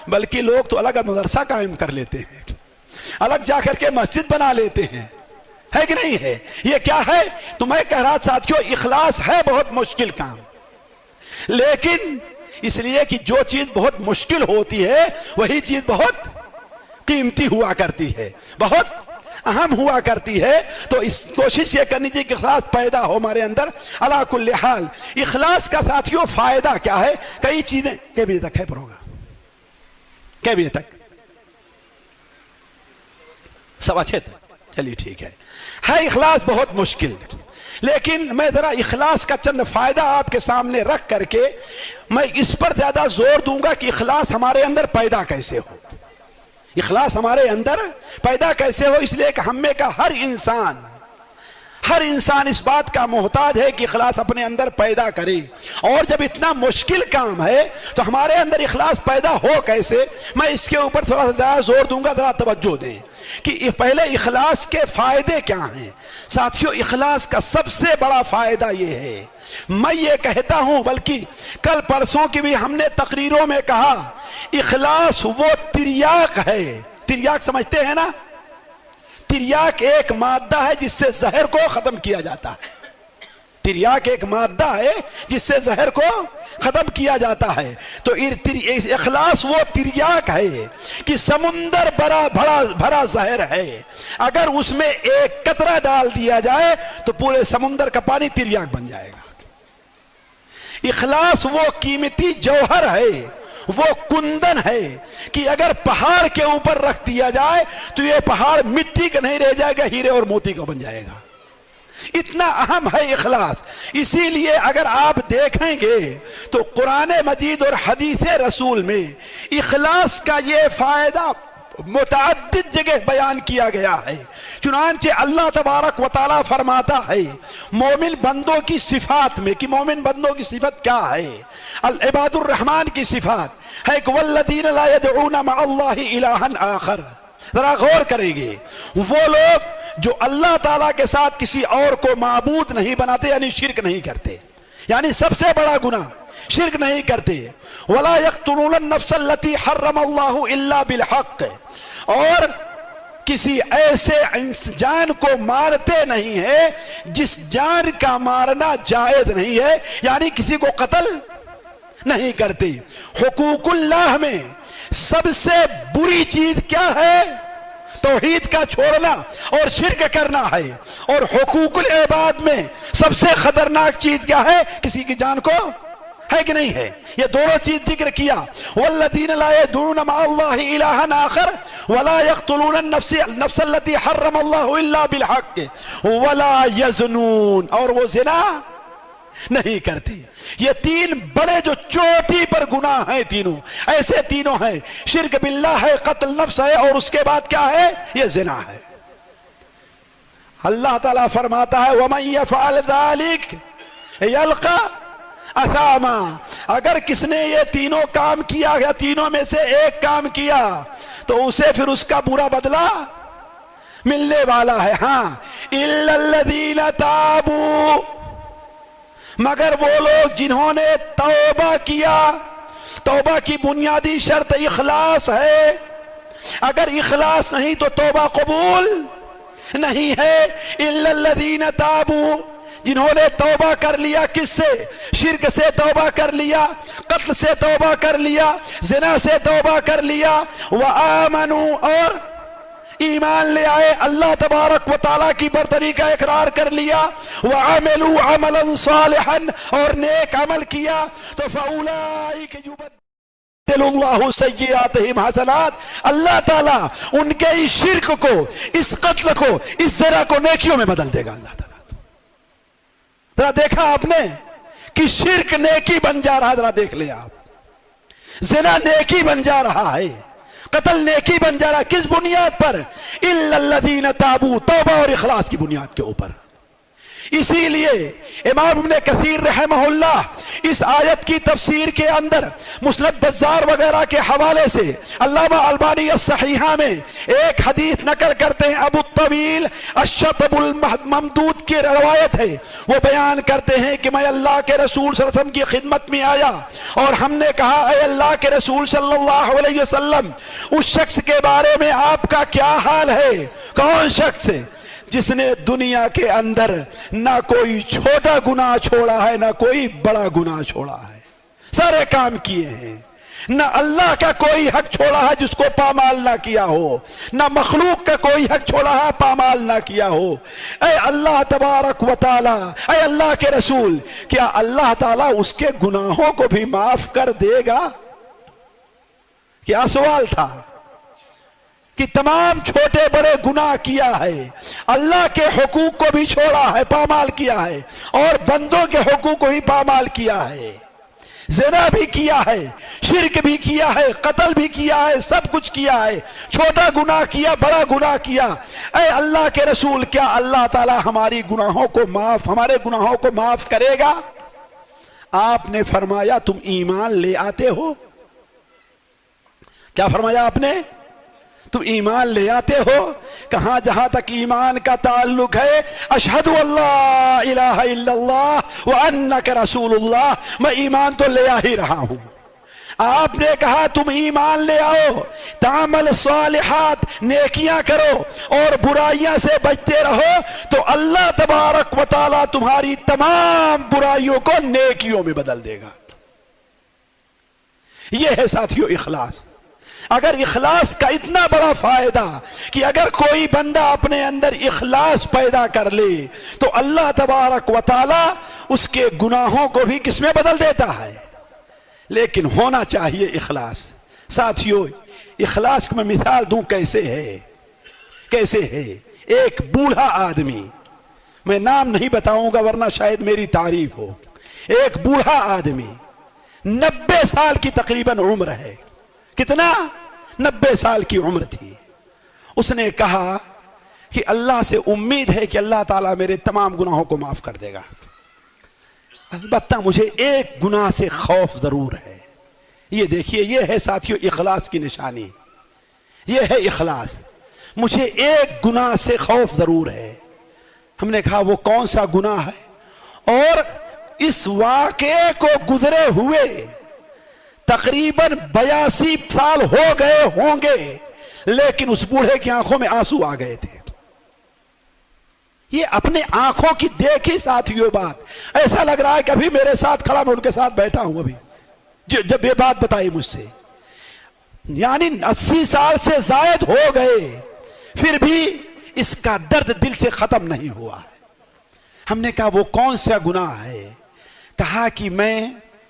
بلکہ لوگ تو الگ مدرسہ قائم کر لیتے ہیں، الگ جا کر کے مسجد بنا لیتے ہیں، ہے کہ نہیں ہے؟ یہ کیا ہے؟ تو میں کہہ رہا ساتھیوں اخلاص ہے بہت مشکل کام، لیکن اس لیے کہ جو چیز بہت مشکل ہوتی ہے وہی چیز بہت قیمتی ہوا کرتی ہے، بہت اہم ہوا کرتی ہے۔ تو اس کوشش یہ کرنی چاہیے کہ اخلاص پیدا ہو ہمارے اندر۔ علی کل حال اخلاص کا ساتھیوں فائدہ کیا ہے؟ کئی چیزیں۔ کئی بجے تک ہے پروگرام؟ کئی بجے تک؟ 6:15 تک؟ چلیے ٹھیک ہے۔ اخلاص بہت مشکل، لیکن میں ذرا اخلاص کا چند فائدہ آپ کے سامنے رکھ کر کے میں اس پر زیادہ زور دوں گا کہ اخلاص ہمارے اندر پیدا کیسے ہو، اخلاص ہمارے اندر پیدا کیسے ہو۔ اس لیے کہ ہم میں کا ہر انسان اس بات کا محتاج ہے کہ اخلاص اپنے اندر پیدا کرے، اور جب اتنا مشکل کام ہے تو ہمارے اندر اخلاص پیدا ہو کیسے؟ میں اس کے اوپر تھوڑا سا زیادہ زور دوں گا، ذرا توجہ دیں کہ پہلے اخلاص کے فائدے کیا ہیں۔ ساتھیوں اخلاص کا سب سے بڑا فائدہ یہ ہے، میں یہ کہتا ہوں، بلکہ کل پرسوں کی بھی ہم نے تقریروں میں کہا، اخلاص وہ تریاق ہے۔ تریاق سمجھتے ہیں نا؟ تریاق ایک مادہ ہے جس سے زہر کو ختم کیا جاتا ہے، تریاق ایک مادہ ہے جس سے زہر کو ختم کیا جاتا ہے۔ تو اخلاص وہ تریاق ہے کہ سمندر بھرا زہر ہے، اگر اس میں ایک قطرہ ڈال دیا جائے تو پورے سمندر کا پانی تریاق بن جائے گا۔ اخلاص وہ قیمتی جوہر ہے، وہ کندن ہے کہ اگر پہاڑ کے اوپر رکھ دیا جائے تو یہ پہاڑ مٹی کا نہیں رہ جائے گا، ہیرے اور موتی کا بن جائے گا۔ اتنا اہم ہے اخلاص۔ اسی لیے اگر آپ دیکھیں گے تو قرآن مجید اور حدیث رسول میں اخلاص کا یہ فائدہ متعدد جگہ بیان کیا گیا ہے۔ چنانچہ اللہ تبارک و تعالیٰ فرماتا ہے مومن بندوں کی صفات میں کہ مومن بندوں کی صفت کیا ہے. العباد الرحمن کی صفات ہے کہ والذین لا يدعون مع اللہ الہا آخر. ذرا غور کریں گے، وہ لوگ جو اللہ تعالیٰ کے ساتھ کسی اور کو معبود نہیں بناتے، یعنی شرک نہیں کرتے، یعنی سب سے بڑا گناہ شرک نہیں کرتے. ولا يقتلون النفس التي حرم اللہ الا بالحق، اور کسی ایسے جان کو مارتے نہیں ہے جس جان کا مارنا جائز نہیں ہے، یعنی کسی کو قتل نہیں کرتے. حقوق اللہ میں سب سے بری چیز کیا ہے؟ توحید کا چھوڑنا اور شرک کرنا ہے. اور حقوق العباد میں سب سے خطرناک چیز کیا ہے؟ کسی کی جان کو، ہے کہ نہیں ہے؟ یہ دونوں چیز ذکر کیا. والذین لا يدعون مع اللہ الہا آخر ولا يقتلون النفس التي حرم اللہ الا بالحق ولا يزنون، اور وہ زنا نہیں کرتے. یہ تین بڑے جو چوٹی پر گناہ ہیں، تینوں ایسے تینوں ہیں. شرک باللہ ہے، قتل نفس ہے، اور اس کے بعد کیا ہے؟ یہ زنا ہے. اللہ تعالیٰ فرماتا ہے وَمَن يَفْعَلْ ذَلِكَ يَلْقَى أَثَامًا، اگر کس نے یہ تینوں کام کیا یا تینوں میں سے ایک کام کیا تو اسے پھر اس کا برا بدلہ ملنے والا ہے. ہاں إِلَّا الَّذِينَ تَابُوا، مگر وہ لوگ جنہوں نے توبہ کیا. توبہ کی بنیادی شرط اخلاص ہے. اگر اخلاص نہیں تو توبہ قبول نہیں ہے. إِلَّا الَّذِينَ تَابُوا، جنہوں نے توبہ کر لیا. کس سے؟ شرک سے توبہ کر لیا، قتل سے توبہ کر لیا، زنا سے توبہ کر لیا. وَآمَنُوا، اور ایمان لے آئے، اللہ تبارک و تعالیٰ کی برتری کا اقرار کر لیا. وَعَمِلُوا عَمَلًا صَالِحًا، اور نیک عمل کیا. تو فَأُولَئِكَ يُبَدِّلُ اللَّهُ سَيِّئَاتِهِمْ حَسَنَاتٍ، اللہ تعالیٰ ان کے اس شرک کو، اس قتل کو، اس زنا کو نیکیوں میں بدل دے گا. اللہ تعالیٰ، ذرا دیکھا آپ نے کہ شرک نیکی بن جا رہا، ذرا دیکھ لیں آپ، زنا نیکی بن جا رہا ہے، قتل نیکی بن جا رہا. کس بنیاد پر؟ الا الذین تابوا، توبہ اور اخلاص کی بنیاد کے اوپر. اسی لیے امام ابن کثیر رحمہ اللہ اس آیت کی تفسیر کے اندر مسند بزار وغیرہ کے حوالے سے علامہ البانی الصحیحہ میں ایک حدیث نقل کرتے ہیں. ابو الطویل الشطب الممدود کی روایت ہے، وہ بیان کرتے ہیں کہ میں اللہ کے رسول صلی اللہ علیہ وسلم کی خدمت میں آیا اور ہم نے کہا اے اللہ کے رسول صلی اللہ علیہ وسلم، اس شخص کے بارے میں آپ کا کیا حال ہے؟ کون شخص ہے؟ جس نے دنیا کے اندر نہ کوئی چھوٹا گناہ چھوڑا ہے، نہ کوئی بڑا گناہ چھوڑا ہے، سارے کام کیے ہیں. نہ اللہ کا کوئی حق چھوڑا ہے جس کو پامال نہ کیا ہو، نہ مخلوق کا کوئی حق چھوڑا ہے پامال نہ کیا ہو. اے اللہ تبارک و تعالی، اے اللہ کے رسول، کیا اللہ تعالیٰ اس کے گناہوں کو بھی معاف کر دے گا؟ کیا سوال تھا کہ تمام چھوٹے بڑے گناہ کیا ہے، اللہ کے حقوق کو بھی چھوڑا ہے، پامال کیا ہے، اور بندوں کے حقوق کو بھی پامال کیا ہے، زنا بھی کیا ہے، شرک بھی کیا ہے، قتل بھی کیا ہے، سب کچھ کیا ہے، چھوٹا گناہ کیا، بڑا گناہ کیا. اے اللہ کے رسول، کیا اللہ تعالی ہمارے گناہوں کو معاف کرے گا؟ آپ نے فرمایا تم ایمان لے آتے ہو. کیا فرمایا آپ نے؟ تم ایمان لے آتے ہو. کہاں جہاں تک ایمان کا تعلق ہے، اشہد اللہ الہ الا اللہ وانک رسول اللہ، میں ایمان تو لے آ ہی رہا ہوں. آپ نے کہا تم ایمان لے آؤ، تعمل صالحات، نیکیاں کرو اور برائیاں سے بچتے رہو، تو اللہ تبارک و تعالی تمہاری تمام برائیوں کو نیکیوں میں بدل دے گا. یہ ہے ساتھیو اخلاص. اگر اخلاص کا اتنا بڑا فائدہ کہ اگر کوئی بندہ اپنے اندر اخلاص پیدا کر لے تو اللہ تبارک و تعالی اس کے گناہوں کو بھی کس میں بدل دیتا ہے. لیکن ہونا چاہیے اخلاص. ساتھیو اخلاص کو میں مثال دوں کیسے ہے. ایک بوڑھا آدمی، میں نام نہیں بتاؤں گا ورنہ شاید میری تعریف ہو. ایک بوڑھا آدمی 90 سال کی تقریباً عمر ہے. کتنا؟ 90 سال کی عمر تھی. اس نے کہا کہ اللہ سے امید ہے کہ اللہ تعالیٰ میرے تمام گناہوں کو معاف کر دے گا، البتہ مجھے ایک گناہ سے خوف ضرور ہے۔ یہ دیکھیے، یہ ہے ساتھیوں اخلاص کی نشانی، یہ ہے اخلاص۔ مجھے ایک گناہ سے خوف ضرور ہے۔ ہم نے کہا وہ کون سا گناہ ہے؟ اور اس واقعے کو گزرے ہوئے تقریباً 82 سال ہو گئے ہوں گے، لیکن اس بوڑھے کی آنکھوں میں آنسو آ گئے تھے۔ یہ اپنے آنکھوں کی دیکھی ساتھیوں بات، ایسا لگ رہا ہے کہ ابھی میرے ساتھ کھڑا، میں ان کے ساتھ بیٹھا ہوں ابھی جب یہ بات بتائی مجھ سے۔ یعنی 80 سال سے زائد ہو گئے، پھر بھی اس کا درد دل سے ختم نہیں ہوا ہے۔ ہم نے کہا وہ کون سا گناہ ہے؟ کہا کہ میں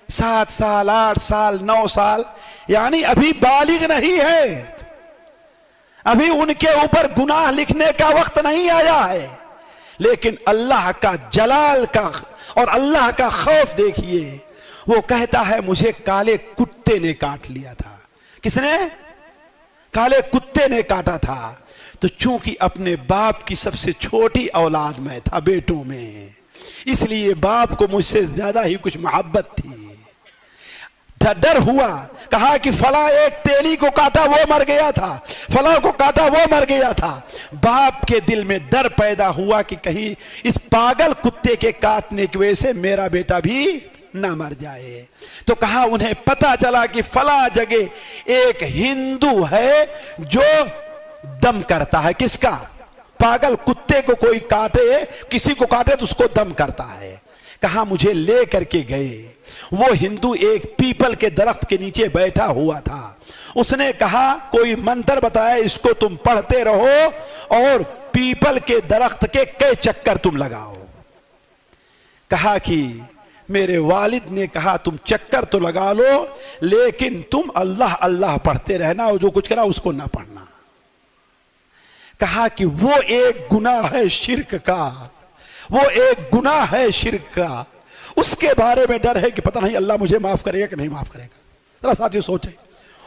7 سال 8 سال 9 سال، یعنی ابھی بالغ نہیں ہے، ابھی ان کے اوپر گناہ لکھنے کا وقت نہیں آیا ہے، لیکن اللہ کا جلال کا اور اللہ کا خوف دیکھیے۔ وہ کہتا ہے مجھے کالے کتے نے کاٹ لیا تھا۔ کس نے؟ کالے کتے نے کاٹا تھا۔ تو چونکہ اپنے باپ کی سب سے چھوٹی اولاد میں تھا، بیٹوں میں، اس لیے باپ کو مجھ سے زیادہ ہی کچھ محبت تھی۔ ڈر ہوا، کہا کہ فلاں ایک تیلی کو کاٹا وہ مر گیا تھا، فلاں کو کاٹا وہ مر گیا تھا۔ باپ کے دل میں ڈر پیدا ہوا کہ کہیں اس پاگل کتے کے کاٹنے کی وجہ سے میرا بیٹا بھی نہ مر جائے۔ تو کہا انہیں پتا چلا کہ فلاں جگہ ایک ہندو ہے جو دم کرتا ہے۔ کس کا؟ پاگل کتے کو کوئی کاٹے، کسی کو کاٹے تو اس کو دم کرتا ہے۔ کہا مجھے لے کر کے گئے۔ وہ ہندو ایک پیپل کے درخت کے نیچے بیٹھا ہوا تھا۔ اس نے کہا کوئی منتر بتایا، اس کو تم پڑھتے رہو اور پیپل کے درخت کے کئی چکر تم لگاؤ۔ کہا کہ میرے والد نے کہا تم چکر تو لگا لو، لیکن تم اللہ اللہ پڑھتے رہنا اور جو کچھ کرا اس کو نہ پڑھنا۔ کہا کہ وہ ایک گناہ ہے شرک کا، وہ ایک گناہ ہے شرک کا، اس کے بارے میں ڈر ہے کہ پتہ نہیں اللہ مجھے معاف کرے گا کہ نہیں معاف کرے گا۔ ذرا ساتھیوں سوچیں،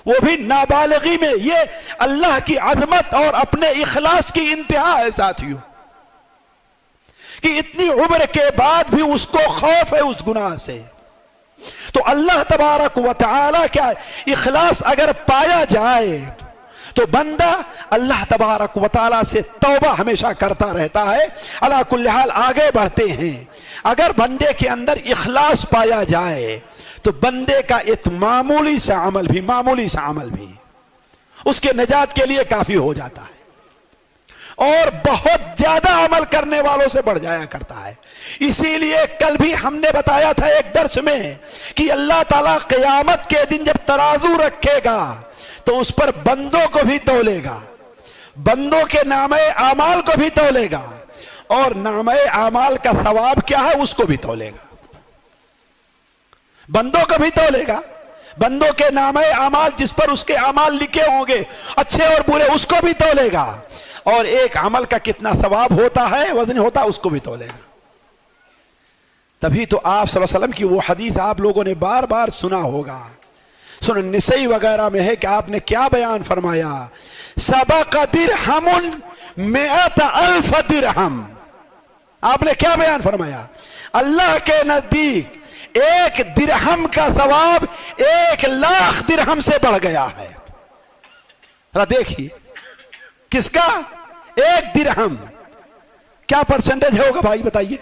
وہ بھی نابالغی میں۔ یہ اللہ کی عظمت اور اپنے اخلاص کی انتہا ہے ساتھیوں، کہ اتنی عمر کے بعد بھی اس کو خوف ہے اس گناہ سے۔ تو اللہ تبارک و تعالی کیا اخلاص اگر پایا جائے تو بندہ اللہ تبارک و تعالی سے توبہ ہمیشہ کرتا رہتا ہے۔ علی کل حال آگے بڑھتے ہیں۔ اگر بندے کے اندر اخلاص پایا جائے تو بندے کا ایک معمولی سا عمل بھی اس کے نجات کے لیے کافی ہو جاتا ہے، اور بہت زیادہ عمل کرنے والوں سے بڑھ جایا کرتا ہے۔ اسی لیے کل بھی ہم نے بتایا تھا ایک درس میں کہ اللہ تعالیٰ قیامت کے دن جب ترازو رکھے گا تو اس پر بندوں کو بھی تولے گا، بندوں کے نامہ اعمال کو بھی تولے گا، اور نامہ اعمال کا ثواب کیا ہے اس کو بھی تولے گا۔ بندوں کو بھی تولے گا، بندوں کے نامہ اعمال جس پر اس کے اعمال لکھے ہوں گے اچھے اور برے اس کو بھی تولے گا، اور ایک عمل کا کتنا ثواب ہوتا ہے، وزن ہوتا ہے، اس کو بھی تولے گا۔ تبھی تو آپ صلی اللہ علیہ وسلم کی وہ حدیث آپ لوگوں نے بار بار سنا ہوگا، سنن نسائی وغیرہ میں ہے کہ آپ نے کیا بیان فرمایا؟ سبق درہم 100,000 درہم۔ آپ نے کیا بیان فرمایا؟ اللہ کے نزدیک 1 درہم کا ثواب 1,00,000 درہم سے بڑھ گیا ہے۔ ذرا دیکھیے کس کا؟ 1 درہم کیا پرسنٹیج ہوگا بھائی بتائیے؟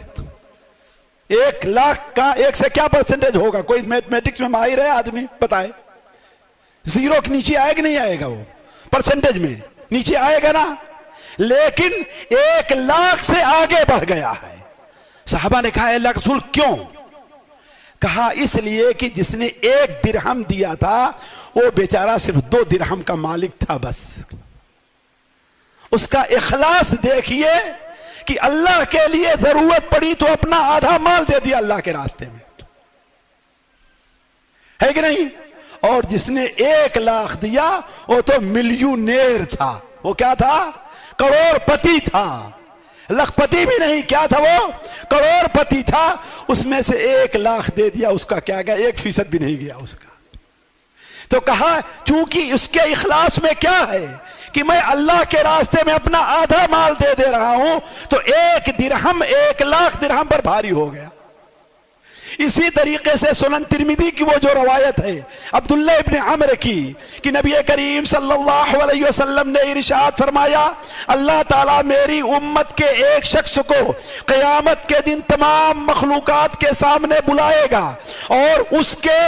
1,00,000 کا 1 سے کیا پرسنٹیج ہوگا؟ کوئی میتھمیٹکس میں ماہر ہے آدمی بتائے؟ 0 کے نیچے آئے گا نہیں آئے گا؟ وہ پرسنٹیج میں نیچے آئے گا نا، لیکن 1,00,000 سے آگے بڑھ گیا ہے۔ صحابہ نے کہا اے اللہ کے رسول کیوں؟ کہا اس لیے کہ جس نے 1 درہم دیا تھا وہ بیچارہ صرف 2 درہم کا مالک تھا بس۔ اس کا اخلاص دیکھیے کہ اللہ کے لیے ضرورت پڑی تو اپنا آدھا مال دے دیا اللہ کے راستے میں، ہے کہ نہیں؟ اور جس نے 1,00,000 دیا وہ تو ملینئر تھا، وہ کیا تھا؟ کروڑ پتی تھا، لکھ پتی بھی نہیں، کیا تھا وہ؟ کروڑ پتی تھا۔ اس میں سے 1,00,000 دے دیا، اس کا کیا گیا؟ 1% بھی نہیں گیا اس کا۔ تو کہا چونکہ اس کے اخلاص میں کیا ہے کہ میں اللہ کے راستے میں اپنا آدھا مال دے رہا ہوں، تو 1 درہم 1,00,000 درہم پر بھاری ہو گیا۔ اسی طریقے سے سنن ترمذی کی وہ جو روایت ہے عبداللہ ابن عمر کی کہ نبی کریم صلی اللہ علیہ وسلم نے ارشاد فرمایا، اللہ تعالیٰ میری امت کے ایک شخص کو قیامت کے دن تمام مخلوقات کے سامنے بلائے گا اور اس کے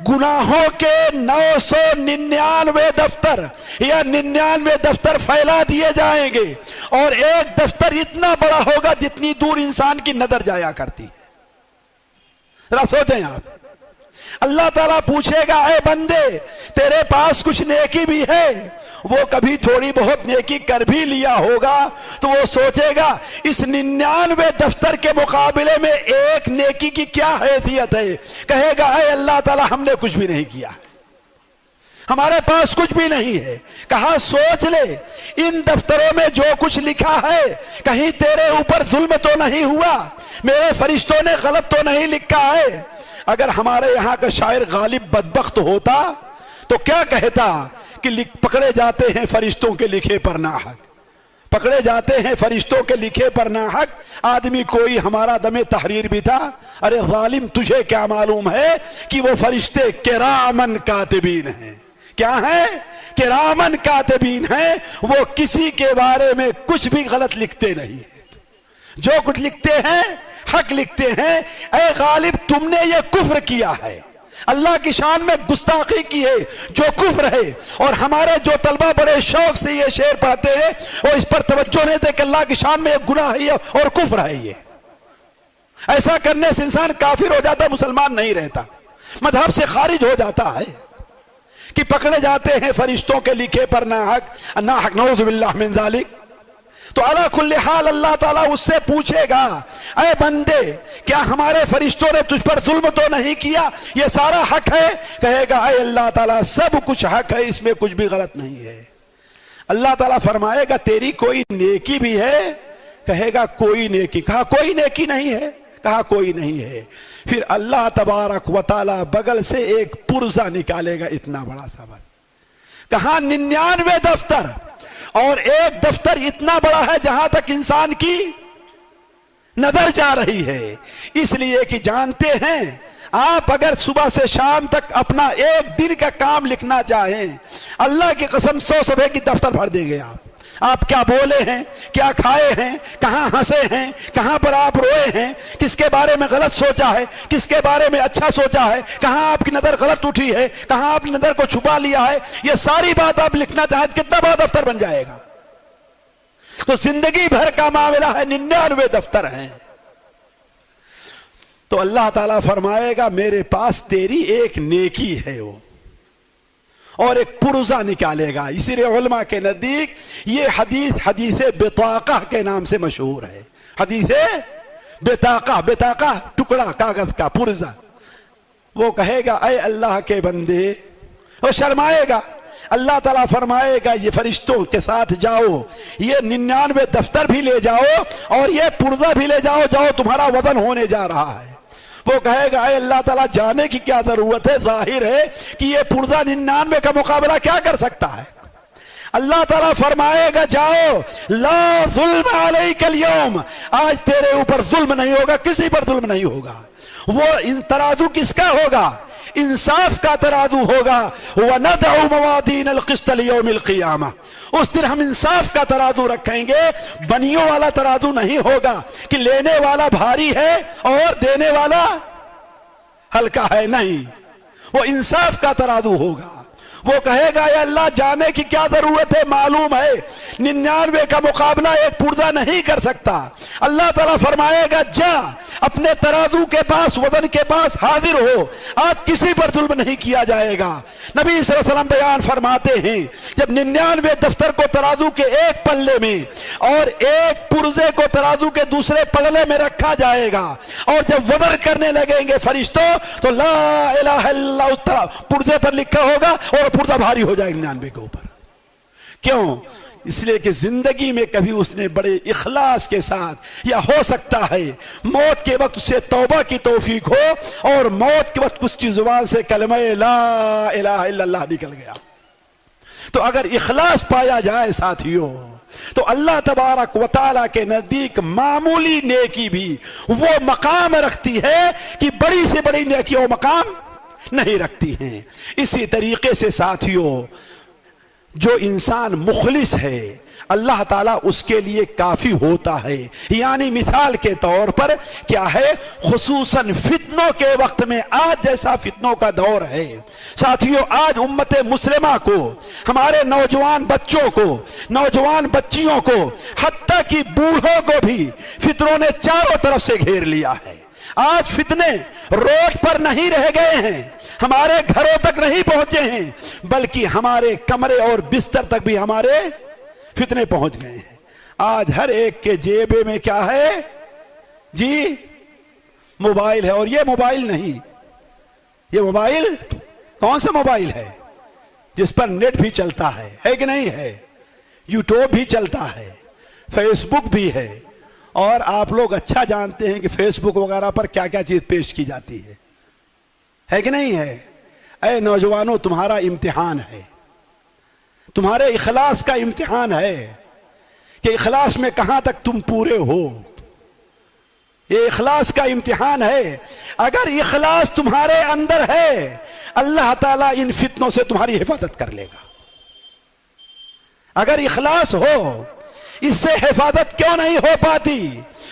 گناہوں کے 999 دفتر یا 99 دفتر پھیلا دیے جائیں گے، اور ایک دفتر اتنا بڑا ہوگا جتنی دور انسان کی نظر جایا کرتی ہے۔ ذرا سوچیں آپ، اللہ تعالیٰ پوچھے گا اے بندے تیرے پاس کچھ نیکی بھی ہے؟ وہ کبھی تھوڑی بہت نیکی کر بھی لیا ہوگا تو وہ سوچے گا اس 99 دفتر کے مقابلے میں ایک نیکی کی کیا حیثیت ہے؟ کہے گا اے اللہ تعالیٰ ہم نے کچھ بھی نہیں کیا، ہمارے پاس کچھ بھی نہیں ہے۔ کہا سوچ لے ان دفتروں میں جو کچھ لکھا ہے کہیں تیرے اوپر ظلم تو نہیں ہوا، میرے فرشتوں نے غلط تو نہیں لکھا ہے؟ اگر ہمارے یہاں کا شاعر غالب بدبخت ہوتا تو کیا کہتا کہ پکڑے جاتے ہیں فرشتوں کے لکھے پر ناحق، پکڑے جاتے ہیں فرشتوں کے لکھے پر ناحق۔ آدمی کوئی ہمارا دم تحریر بھی تھا، ارے ظالم تجھے کیا معلوم ہے کہ وہ فرشتے کرامن کاتبین ہیں۔ کیا ہیں؟ کرامن کاتبین ہیں، وہ کسی کے بارے میں کچھ بھی غلط لکھتے نہیں، جو کچھ لکھتے ہیں حق لکھتے ہیں۔ اے غالب تم نے یہ کفر کیا ہے، اللہ کی شان میں گستاخی کی ہے جو کفر ہے، اور ہمارے جو طلبہ بڑے شوق سے یہ شعر پڑھتے ہیں وہ اس پر توجہ نہیں دے کہ اللہ کی شان میں ایک گناہ ہے اور کفر ہے۔ یہ ایسا کرنے سے انسان کافر ہو جاتا، مسلمان نہیں رہتا، مذہب سے خارج ہو جاتا ہے کہ پکڑے جاتے ہیں فرشتوں کے لکھے پر ناحق نعوذ باللہ من ذالک۔ تو علی کل حال اللہ تعالیٰ اس سے پوچھے گا اے بندے کیا ہمارے فرشتوں نے تجھ پر ظلم تو نہیں کیا؟ یہ سارا حق ہے؟ کہے گا اے اللہ تعالیٰ سب کچھ حق ہے، اس میں کچھ بھی غلط نہیں ہے۔ اللہ تعالیٰ فرمائے گا تیری کوئی نیکی بھی ہے؟ کہے گا کوئی نیکی۔ کہا کوئی نیکی نہیں ہے؟ کہا کوئی نہیں ہے۔ پھر اللہ تبارک و تعالیٰ بغل سے ایک پرزہ نکالے گا اتنا بڑا سا، کہا 99 دفتر، اور ایک دفتر اتنا بڑا ہے جہاں تک انسان کی نظر جا رہی ہے۔ اس لیے کہ جانتے ہیں آپ اگر صبح سے شام تک اپنا ایک دن کا کام لکھنا چاہیں، اللہ کی قسم 100 صفحے کی دفتر بھر دیں گے آپ کیا بولے ہیں، کیا کھائے ہیں، کہاں ہنسے ہیں، کہاں پر آپ روئے ہیں، کس کے بارے میں غلط سوچا ہے، کس کے بارے میں اچھا سوچا ہے، کہاں آپ کی نظر غلط اٹھی ہے، کہاں آپ نظر کو چھپا لیا ہے، یہ ساری بات آپ لکھنا چاہیں کتنا بڑا دفتر بن جائے گا۔ تو زندگی بھر کا معاملہ ہے، 99 دفتر ہیں۔ تو اللہ تعالیٰ فرمائے گا میرے پاس تیری ایک نیکی ہے وہ، اور ایک پرزہ نکالے گا۔ اسی لیے علماء کے نزدیک یہ حدیث بطاقہ کے نام سے مشہور ہے۔ حدیث بطاقہ ٹکڑا کاغذ کا پرزہ۔ وہ کہے گا اے اللہ کے بندے، وہ شرمائے گا، اللہ تعالیٰ فرمائے گا یہ فرشتوں کے ساتھ جاؤ، یہ 99 دفتر بھی لے جاؤ اور یہ پرزہ بھی لے جاؤ، جاؤ تمہارا وزن ہونے جا رہا ہے۔ وہ کہے گا اے اللہ تعالیٰ جانے کی کیا ضرورت ہے، ظاہر ہے کہ یہ پرزہ 99 کا مقابلہ کیا کر سکتا ہے۔ اللہ تعالیٰ فرمائے گا جاؤ لا ظلم علیک اليوم، آج تیرے اوپر ظلم نہیں ہوگا، کسی پر ظلم نہیں ہوگا۔ وہ ترازو کس کا ہوگا؟ انصاف کا ترازو ہوگا۔ وَنَدْعُ مَوَازِينَ الْقِسْطَ لِيَوْمِ الْقِيَامَةِ، اس دن ہم انصاف کا ترازو رکھیں گے، بنیوں والا ترازو نہیں ہوگا کہ لینے والا بھاری ہے اور دینے والا ہلکا ہے، نہیں، وہ انصاف کا ترازو ہوگا۔ وہ کہے گا اے اللہ جانے کی کیا ضرورت ہے، معلوم ہے 99 کا مقابلہ ایک پرزہ نہیں کر سکتا۔ اللہ تعالیٰ فرمائے گا جا اپنے ترازو کے پاس، وزن کے پاس حاضر ہو، آج کسی پر ظلم نہیں کیا جائے گا۔ نبی صلی اللہ علیہ وسلم بیان فرماتے ہیں جب 99 دفتر کو ترازو کے ایک پلے میں اور ایک پرزے کو ترازو کے دوسرے پلے میں رکھا جائے گا، اور جب وزن کرنے لگیں گے فرشتوں تو لا الہ الا اللہ پرزے پر لکھا ہوگا اور پرزہ بھاری ہو جائے گا 99 کے اوپر۔ کیوں؟ اس لیے کہ زندگی میں کبھی اس نے بڑے اخلاص کے ساتھ، یا ہو سکتا ہے موت کے وقت اسے توبہ کی توفیق ہو اور موت کے وقت اس کی زبان سے کلمہ لا الہ الا اللہ نکل گیا. تو اگر اخلاص پایا جائے ساتھیوں تو اللہ تبارک و تعالیٰ کے نزدیک معمولی نیکی بھی وہ مقام رکھتی ہے کہ بڑی سے بڑی نیکی وہ مقام نہیں رکھتی ہیں. اسی طریقے سے ساتھیوں جو انسان مخلص ہے اللہ تعالیٰ اس کے لیے کافی ہوتا ہے. یعنی مثال کے طور پر کیا ہے، خصوصاً فتنوں کے وقت میں، آج جیسا فتنوں کا دور ہے ساتھیوں، آج امت مسلمہ کو، ہمارے نوجوان بچوں کو، نوجوان بچیوں کو، حتیٰ کہ بوڑھوں کو بھی فتنوں نے چاروں طرف سے گھیر لیا ہے. آج فتنے روڈ پر نہیں رہ گئے ہیں، ہمارے گھروں تک نہیں پہنچے ہیں، بلکہ ہمارے کمرے اور بستر تک بھی ہمارے فتنے پہنچ گئے ہیں. آج ہر ایک کے جیبے میں کیا ہے جی؟ موبائل ہے. اور یہ موبائل نہیں، یہ موبائل کون سا موبائل ہے؟ جس پر نیٹ بھی چلتا ہے کہ نہیں ہے؟ یوٹیوب بھی چلتا ہے، فیس بک بھی ہے. اور آپ لوگ اچھا جانتے ہیں کہ فیس بک وغیرہ پر کیا کیا چیز پیش کی جاتی ہے کہ نہیں ہے؟ اے نوجوانوں، تمہارا امتحان ہے، تمہارے اخلاص کا امتحان ہے کہ اخلاص میں کہاں تک تم پورے ہو. یہ اخلاص کا امتحان ہے. اگر اخلاص تمہارے اندر ہے اللہ تعالیٰ ان فتنوں سے تمہاری حفاظت کر لے گا. اگر اخلاص ہو، اس سے حفاظت کیوں نہیں ہو پاتی؟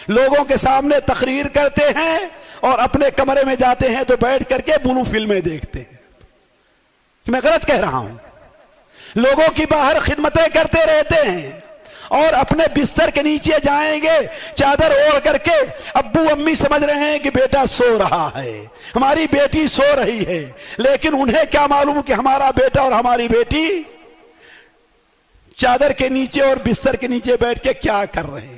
لوگوں کے سامنے تقریر کرتے ہیں اور اپنے کمرے میں جاتے ہیں تو بیٹھ کر کے بلو فلمیں دیکھتے ہیں. میں غلط کہہ رہا ہوں؟ لوگوں کی باہر خدمتیں کرتے رہتے ہیں اور اپنے بستر کے نیچے جائیں گے چادر اوڑھ کر کے، ابو امی سمجھ رہے ہیں کہ بیٹا سو رہا ہے، ہماری بیٹی سو رہی ہے، لیکن انہیں کیا معلوم کہ ہمارا بیٹا اور ہماری بیٹی چادر کے نیچے اور بستر کے نیچے بیٹھ کے کیا کر رہے ہیں.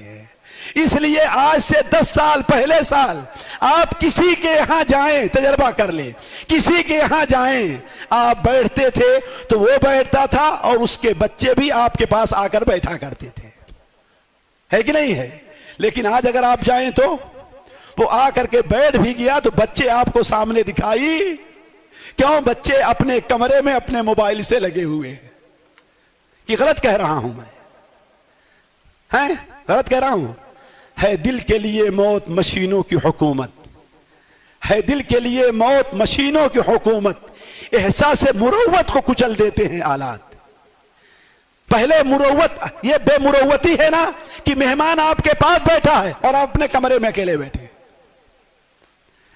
اس لیے آج سے 10 سال پہلے سال آپ کسی کے یہاں جائیں، تجربہ کر لیں، کسی کے یہاں جائیں، آپ بیٹھتے تھے تو وہ بیٹھتا تھا اور اس کے بچے بھی آپ کے پاس آ کر بیٹھا کرتے تھے، ہے کہ نہیں ہے؟ لیکن آج اگر آپ جائیں تو وہ آ کر کے بیٹھ بھی گیا تو بچے آپ کو سامنے دکھائی. کیوں؟ بچے اپنے کمرے میں اپنے موبائل سے لگے ہوئے ہیں. کہ غلط کہہ رہا ہوں میں؟ ہیں غلط کہہ رہا ہوں؟ ہے دل کے لیے موت مشینوں کی حکومت، ہے دل کے لیے موت مشینوں کی حکومت. احساس مروت کو کچل دیتے ہیں آلات. پہلے مروت، یہ بے مروتی ہے نا کہ مہمان آپ کے پاس بیٹھا ہے اور آپ اپنے کمرے میں اکیلے بیٹھے،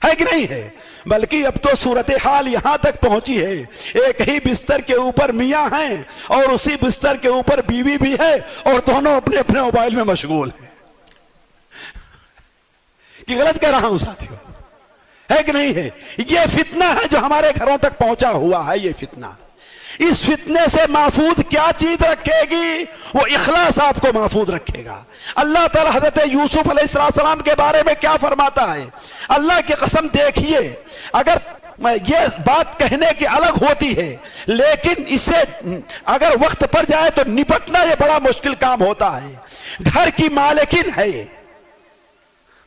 ہے کہ نہیں ہے؟ بلکہ اب تو صورتحال یہاں تک پہنچی ہے، ایک ہی بستر کے اوپر میاں ہیں اور اسی بستر کے اوپر بیوی بھی ہے اور دونوں اپنے اپنے موبائل میں مشغول ہیں. کہ غلط کہہ رہا ہوں ساتھیوں؟ ہے کہ نہیں ہے؟ یہ فتنہ ہے جو ہمارے گھروں تک پہنچا ہوا ہے. یہ فتنہ، اس فتنے سے محفوظ کیا چیز رکھے گی؟ وہ اخلاص آپ کو محفوظ رکھے گا. اللہ تعالیٰ حضرت یوسف علیہ السلام کے بارے میں کیا فرماتا ہے؟ اللہ کی قسم دیکھیے، اگر یہ بات کہنے کی الگ ہوتی ہے لیکن اسے اگر وقت پڑ جائے تو نپٹنا یہ بڑا مشکل کام ہوتا ہے. گھر کی مالکن ہے،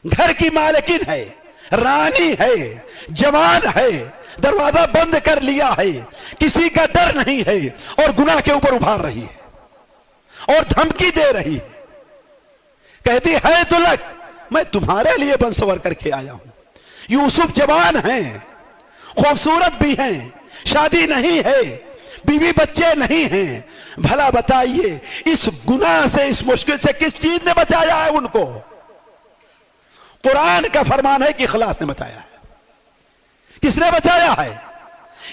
گھر کی مالکن ہے، رانی ہے، جوان ہے، دروازہ بند کر لیا ہے، کسی کا ڈر نہیں ہے اور گناہ کے اوپر ابھار رہی ہے اور دھمکی دے رہی ہے. کہتی ہے تو لگ، میں تمہارے لیے بنسور کر کے آیا ہوں. یوسف جوان ہیں، خوبصورت بھی ہیں، شادی نہیں ہے، بیوی بچے نہیں ہیں. بھلا بتائیے اس گناہ سے، اس مشکل سے کس چیز نے بچایا ہے ان کو؟ قرآن کا فرمان ہے کہ اخلاص نے بچایا ہے. کس نے بچایا ہے؟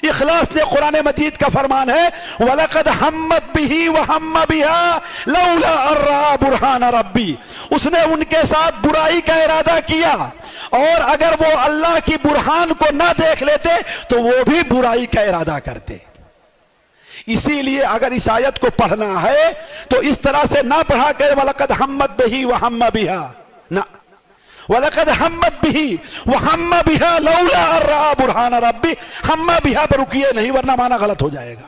اخلاص نے. قرآن مجید کا فرمان ہے وَلَقَدْ هَمَّتْ بِهِ وَهَمَّ بِهَا لَوْلَا أَن رَّأَىٰ بُرْهَانَ رَبِّهِ. اس نے ان کے ساتھ برائی کا ارادہ کیا اور اگر وہ اللہ کی برہان کو نہ دیکھ لیتے تو وہ بھی برائی کا ارادہ کرتے. اسی لیے اگر اس آیت کو پڑھنا ہے تو اس طرح سے نہ پڑھا کرے وَلَقَدْ هَمَّتْ بِهِ وَهَمَّ بِهَا، نہ، وَلَقَدْ هَمَّتْ بِهِ وَهَمَّ بِهَا لَوْلَا أَن رَّأَىٰ بُرْهَانَ رَبِّهِ. ہمّا بِهَا پر رکیے نہیں ورنہ معنی غلط ہو جائے گا.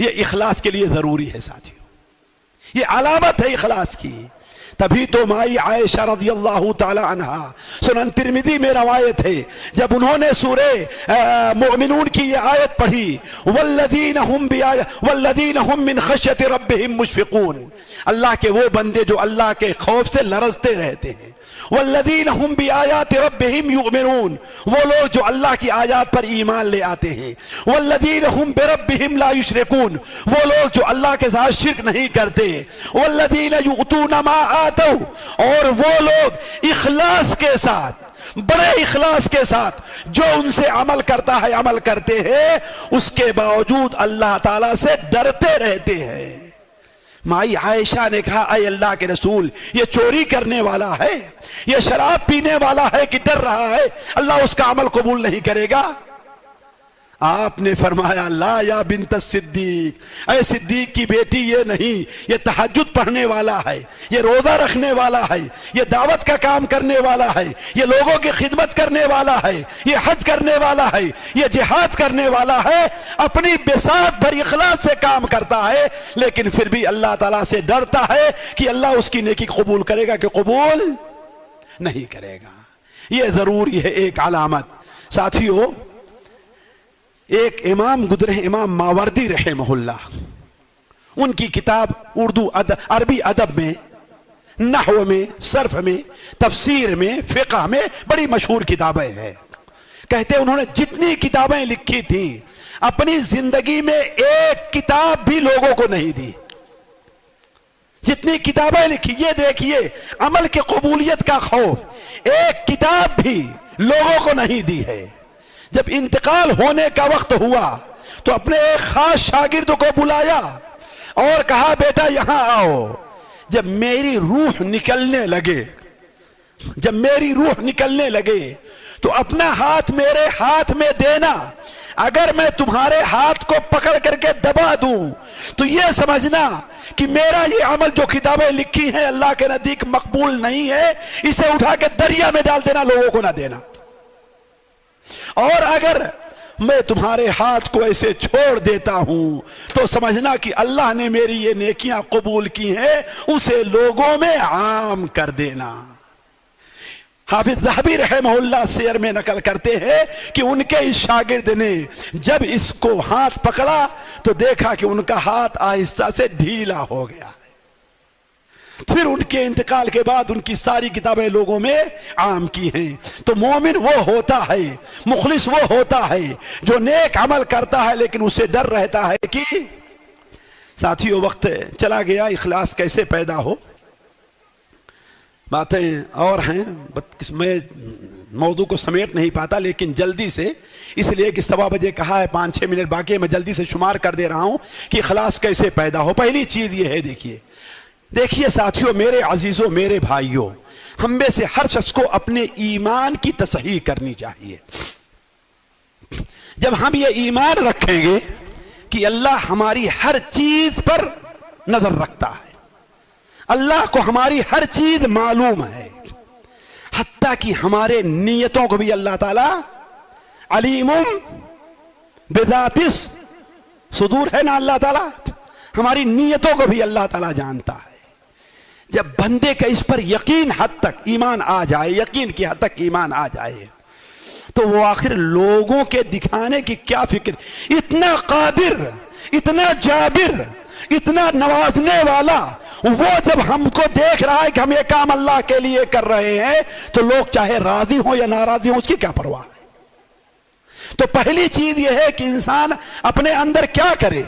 یہ اخلاص کے لیے ضروری ہے ساتھیوں، یہ علامت ہے اخلاص کی۔ تبھی تو مائی عائشہ رضی اللہ تعالی عنہا، سنن ترمذی میں روایت ہے، جب انہوں نے سورہ مومنون کی یہ آیت پڑھی، والذین هم من خشیۃ ربهم مشفقون، اللہ کے وہ بندے جو اللہ کے خوف سے لرزتے رہتے ہیں، والذین هم بآیات ربهم یؤمنون، وہ لوگ جو اللہ کی آیات پر ایمان لے آتے ہیں، والذین هم بربهم لا یشرکون، وہ لوگ جو اللہ کے ساتھ شرک نہیں کرتے، والذین یؤتون ما آتوا، اور وہ لوگ اخلاص کے ساتھ، بڑے اخلاص کے ساتھ جو ان سے عمل کرتا ہے عمل کرتے ہیں، اس کے باوجود اللہ تعالیٰ سے ڈرتے رہتے ہیں۔ مائی عائشہ نے کہا اے اللہ کے رسول، یہ چوری کرنے والا ہے، یہ شراب پینے والا ہے کہ ڈر رہا ہے اللہ اس کا عمل قبول نہیں کرے گا؟ آپ نے فرمایا لا یا بنت الصدیق، اے صدیق کی بیٹی یہ نہیں، یہ تہجد پڑھنے والا ہے، یہ روزہ رکھنے والا ہے، یہ دعوت کا کام کرنے والا ہے، یہ لوگوں کی خدمت کرنے والا ہے، یہ حج کرنے والا ہے، یہ جہاد کرنے والا ہے، اپنی بساط بھر اخلاص سے کام کرتا ہے، لیکن پھر بھی اللہ تعالیٰ سے ڈرتا ہے کہ اللہ اس کی نیکی قبول کرے گا کہ قبول نہیں کرے گا۔ یہ ضروری ہے ایک علامت۔ ساتھیو، ایک امام گزرے ہیں، امام ماوردی رحمہ اللہ، ان کی کتاب اردو عربی ادب میں، نحو میں، صرف میں، تفسیر میں، فقہ میں بڑی مشہور کتابیں ہیں۔ کہتے ہیں انہوں نے جتنی کتابیں لکھی تھیں اپنی زندگی میں ایک کتاب بھی لوگوں کو نہیں دی۔ جتنی کتابیں لکھی، یہ دیکھیے عمل کی قبولیت کا خوف، ایک کتاب بھی لوگوں کو نہیں دی ہے۔ جب انتقال ہونے کا وقت ہوا تو اپنے ایک خاص شاگرد کو بلایا اور کہا بیٹا یہاں آؤ، جب میری روح نکلنے لگے تو اپنا ہاتھ میرے ہاتھ میں دینا، اگر میں تمہارے ہاتھ کو پکڑ کر کے دبا دوں تو یہ سمجھنا کہ میرا یہ عمل جو کتابیں لکھی ہیں اللہ کے نزدیک مقبول نہیں ہے، اسے اٹھا کے دریا میں ڈال دینا، لوگوں کو نہ دینا۔ اور اگر میں تمہارے ہاتھ کو ایسے چھوڑ دیتا ہوں تو سمجھنا کہ اللہ نے میری یہ نیکیاں قبول کی ہیں، اسے لوگوں میں عام کر دینا۔ حافظ ذہبی رحمہ اللہ سیر میں نقل کرتے ہیں کہ ان کے اس شاگرد نے جب اس کو ہاتھ پکڑا تو دیکھا کہ ان کا ہاتھ آہستہ سے ڈھیلا ہو گیا۔ پھر ان کے انتقال کے بعد ان کی ساری کتابیں لوگوں میں عام کی ہیں۔ تو مومن وہ ہوتا ہے، مخلص وہ ہوتا ہے جو نیک عمل کرتا ہے لیکن اسے ڈر رہتا ہے کہ ساتھیو وقت چلا گیا، اخلاص کیسے پیدا ہو، باتیں اور ہیں، میں موضوع کو سمیٹ نہیں پاتا لیکن جلدی سے، اس لیے کہ 7 بجے کہا ہے، 5-6 منٹ باقی ہے، میں جلدی سے شمار کر دے رہا ہوں کہ اخلاص کیسے پیدا ہو۔ پہلی چیز یہ ہے، دیکھیے ساتھیوں، میرے عزیزوں، میرے بھائیوں، ہم میں سے ہر شخص کو اپنے ایمان کی تصحیح کرنی چاہیے۔ جب ہم یہ ایمان رکھیں گے کہ اللہ ہماری ہر چیز پر نظر رکھتا ہے، اللہ کو ہماری ہر چیز معلوم ہے، حتیٰ کہ ہمارے نیتوں کو بھی اللہ تعالی علیم بذات الصدور ہے نا، اللہ تعالی ہماری نیتوں کو بھی اللہ تعالی جانتا ہے۔ جب بندے کا اس پر یقین حد تک ایمان آ جائے، یقین کی حد تک ایمان آ جائے، تو وہ آخر لوگوں کے دکھانے کی کیا فکر، اتنا قادر، اتنا جابر، اتنا نوازنے والا، وہ جب ہم کو دیکھ رہا ہے کہ ہم یہ کام اللہ کے لیے کر رہے ہیں تو لوگ چاہے راضی ہوں یا ناراضی ہوں، اس کی کیا پرواہ ہے۔ تو پہلی چیز یہ ہے کہ انسان اپنے اندر کیا کرے،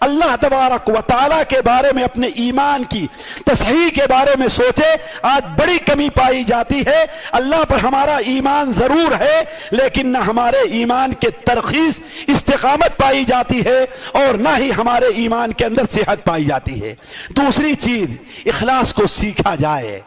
اللہ تبارک و تعالیٰ کے بارے میں، اپنے ایمان کی تصحیح کے بارے میں سوچے۔ آج بڑی کمی پائی جاتی ہے، اللہ پر ہمارا ایمان ضرور ہے لیکن نہ ہمارے ایمان کے ترخیص استقامت پائی جاتی ہے اور نہ ہی ہمارے ایمان کے اندر صحت پائی جاتی ہے۔ دوسری چیز، اخلاص کو سیکھا جائے،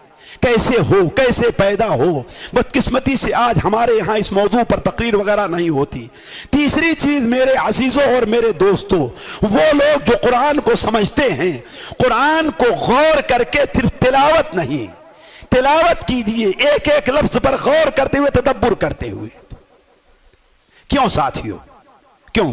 کیسے ہو، کیسے پیدا ہو۔ بدقسمتی سے آج ہمارے یہاں اس موضوع پر تقریر وغیرہ نہیں ہوتی۔ تیسری چیز میرے عزیزوں اور میرے دوستوں، وہ لوگ جو قرآن کو سمجھتے ہیں، قرآن کو غور کر کے صرف تلاوت نہیں، تلاوت کیجئے ایک ایک لفظ پر غور کرتے ہوئے، تدبر کرتے ہوئے۔ کیوں ساتھیوں، کیوں؟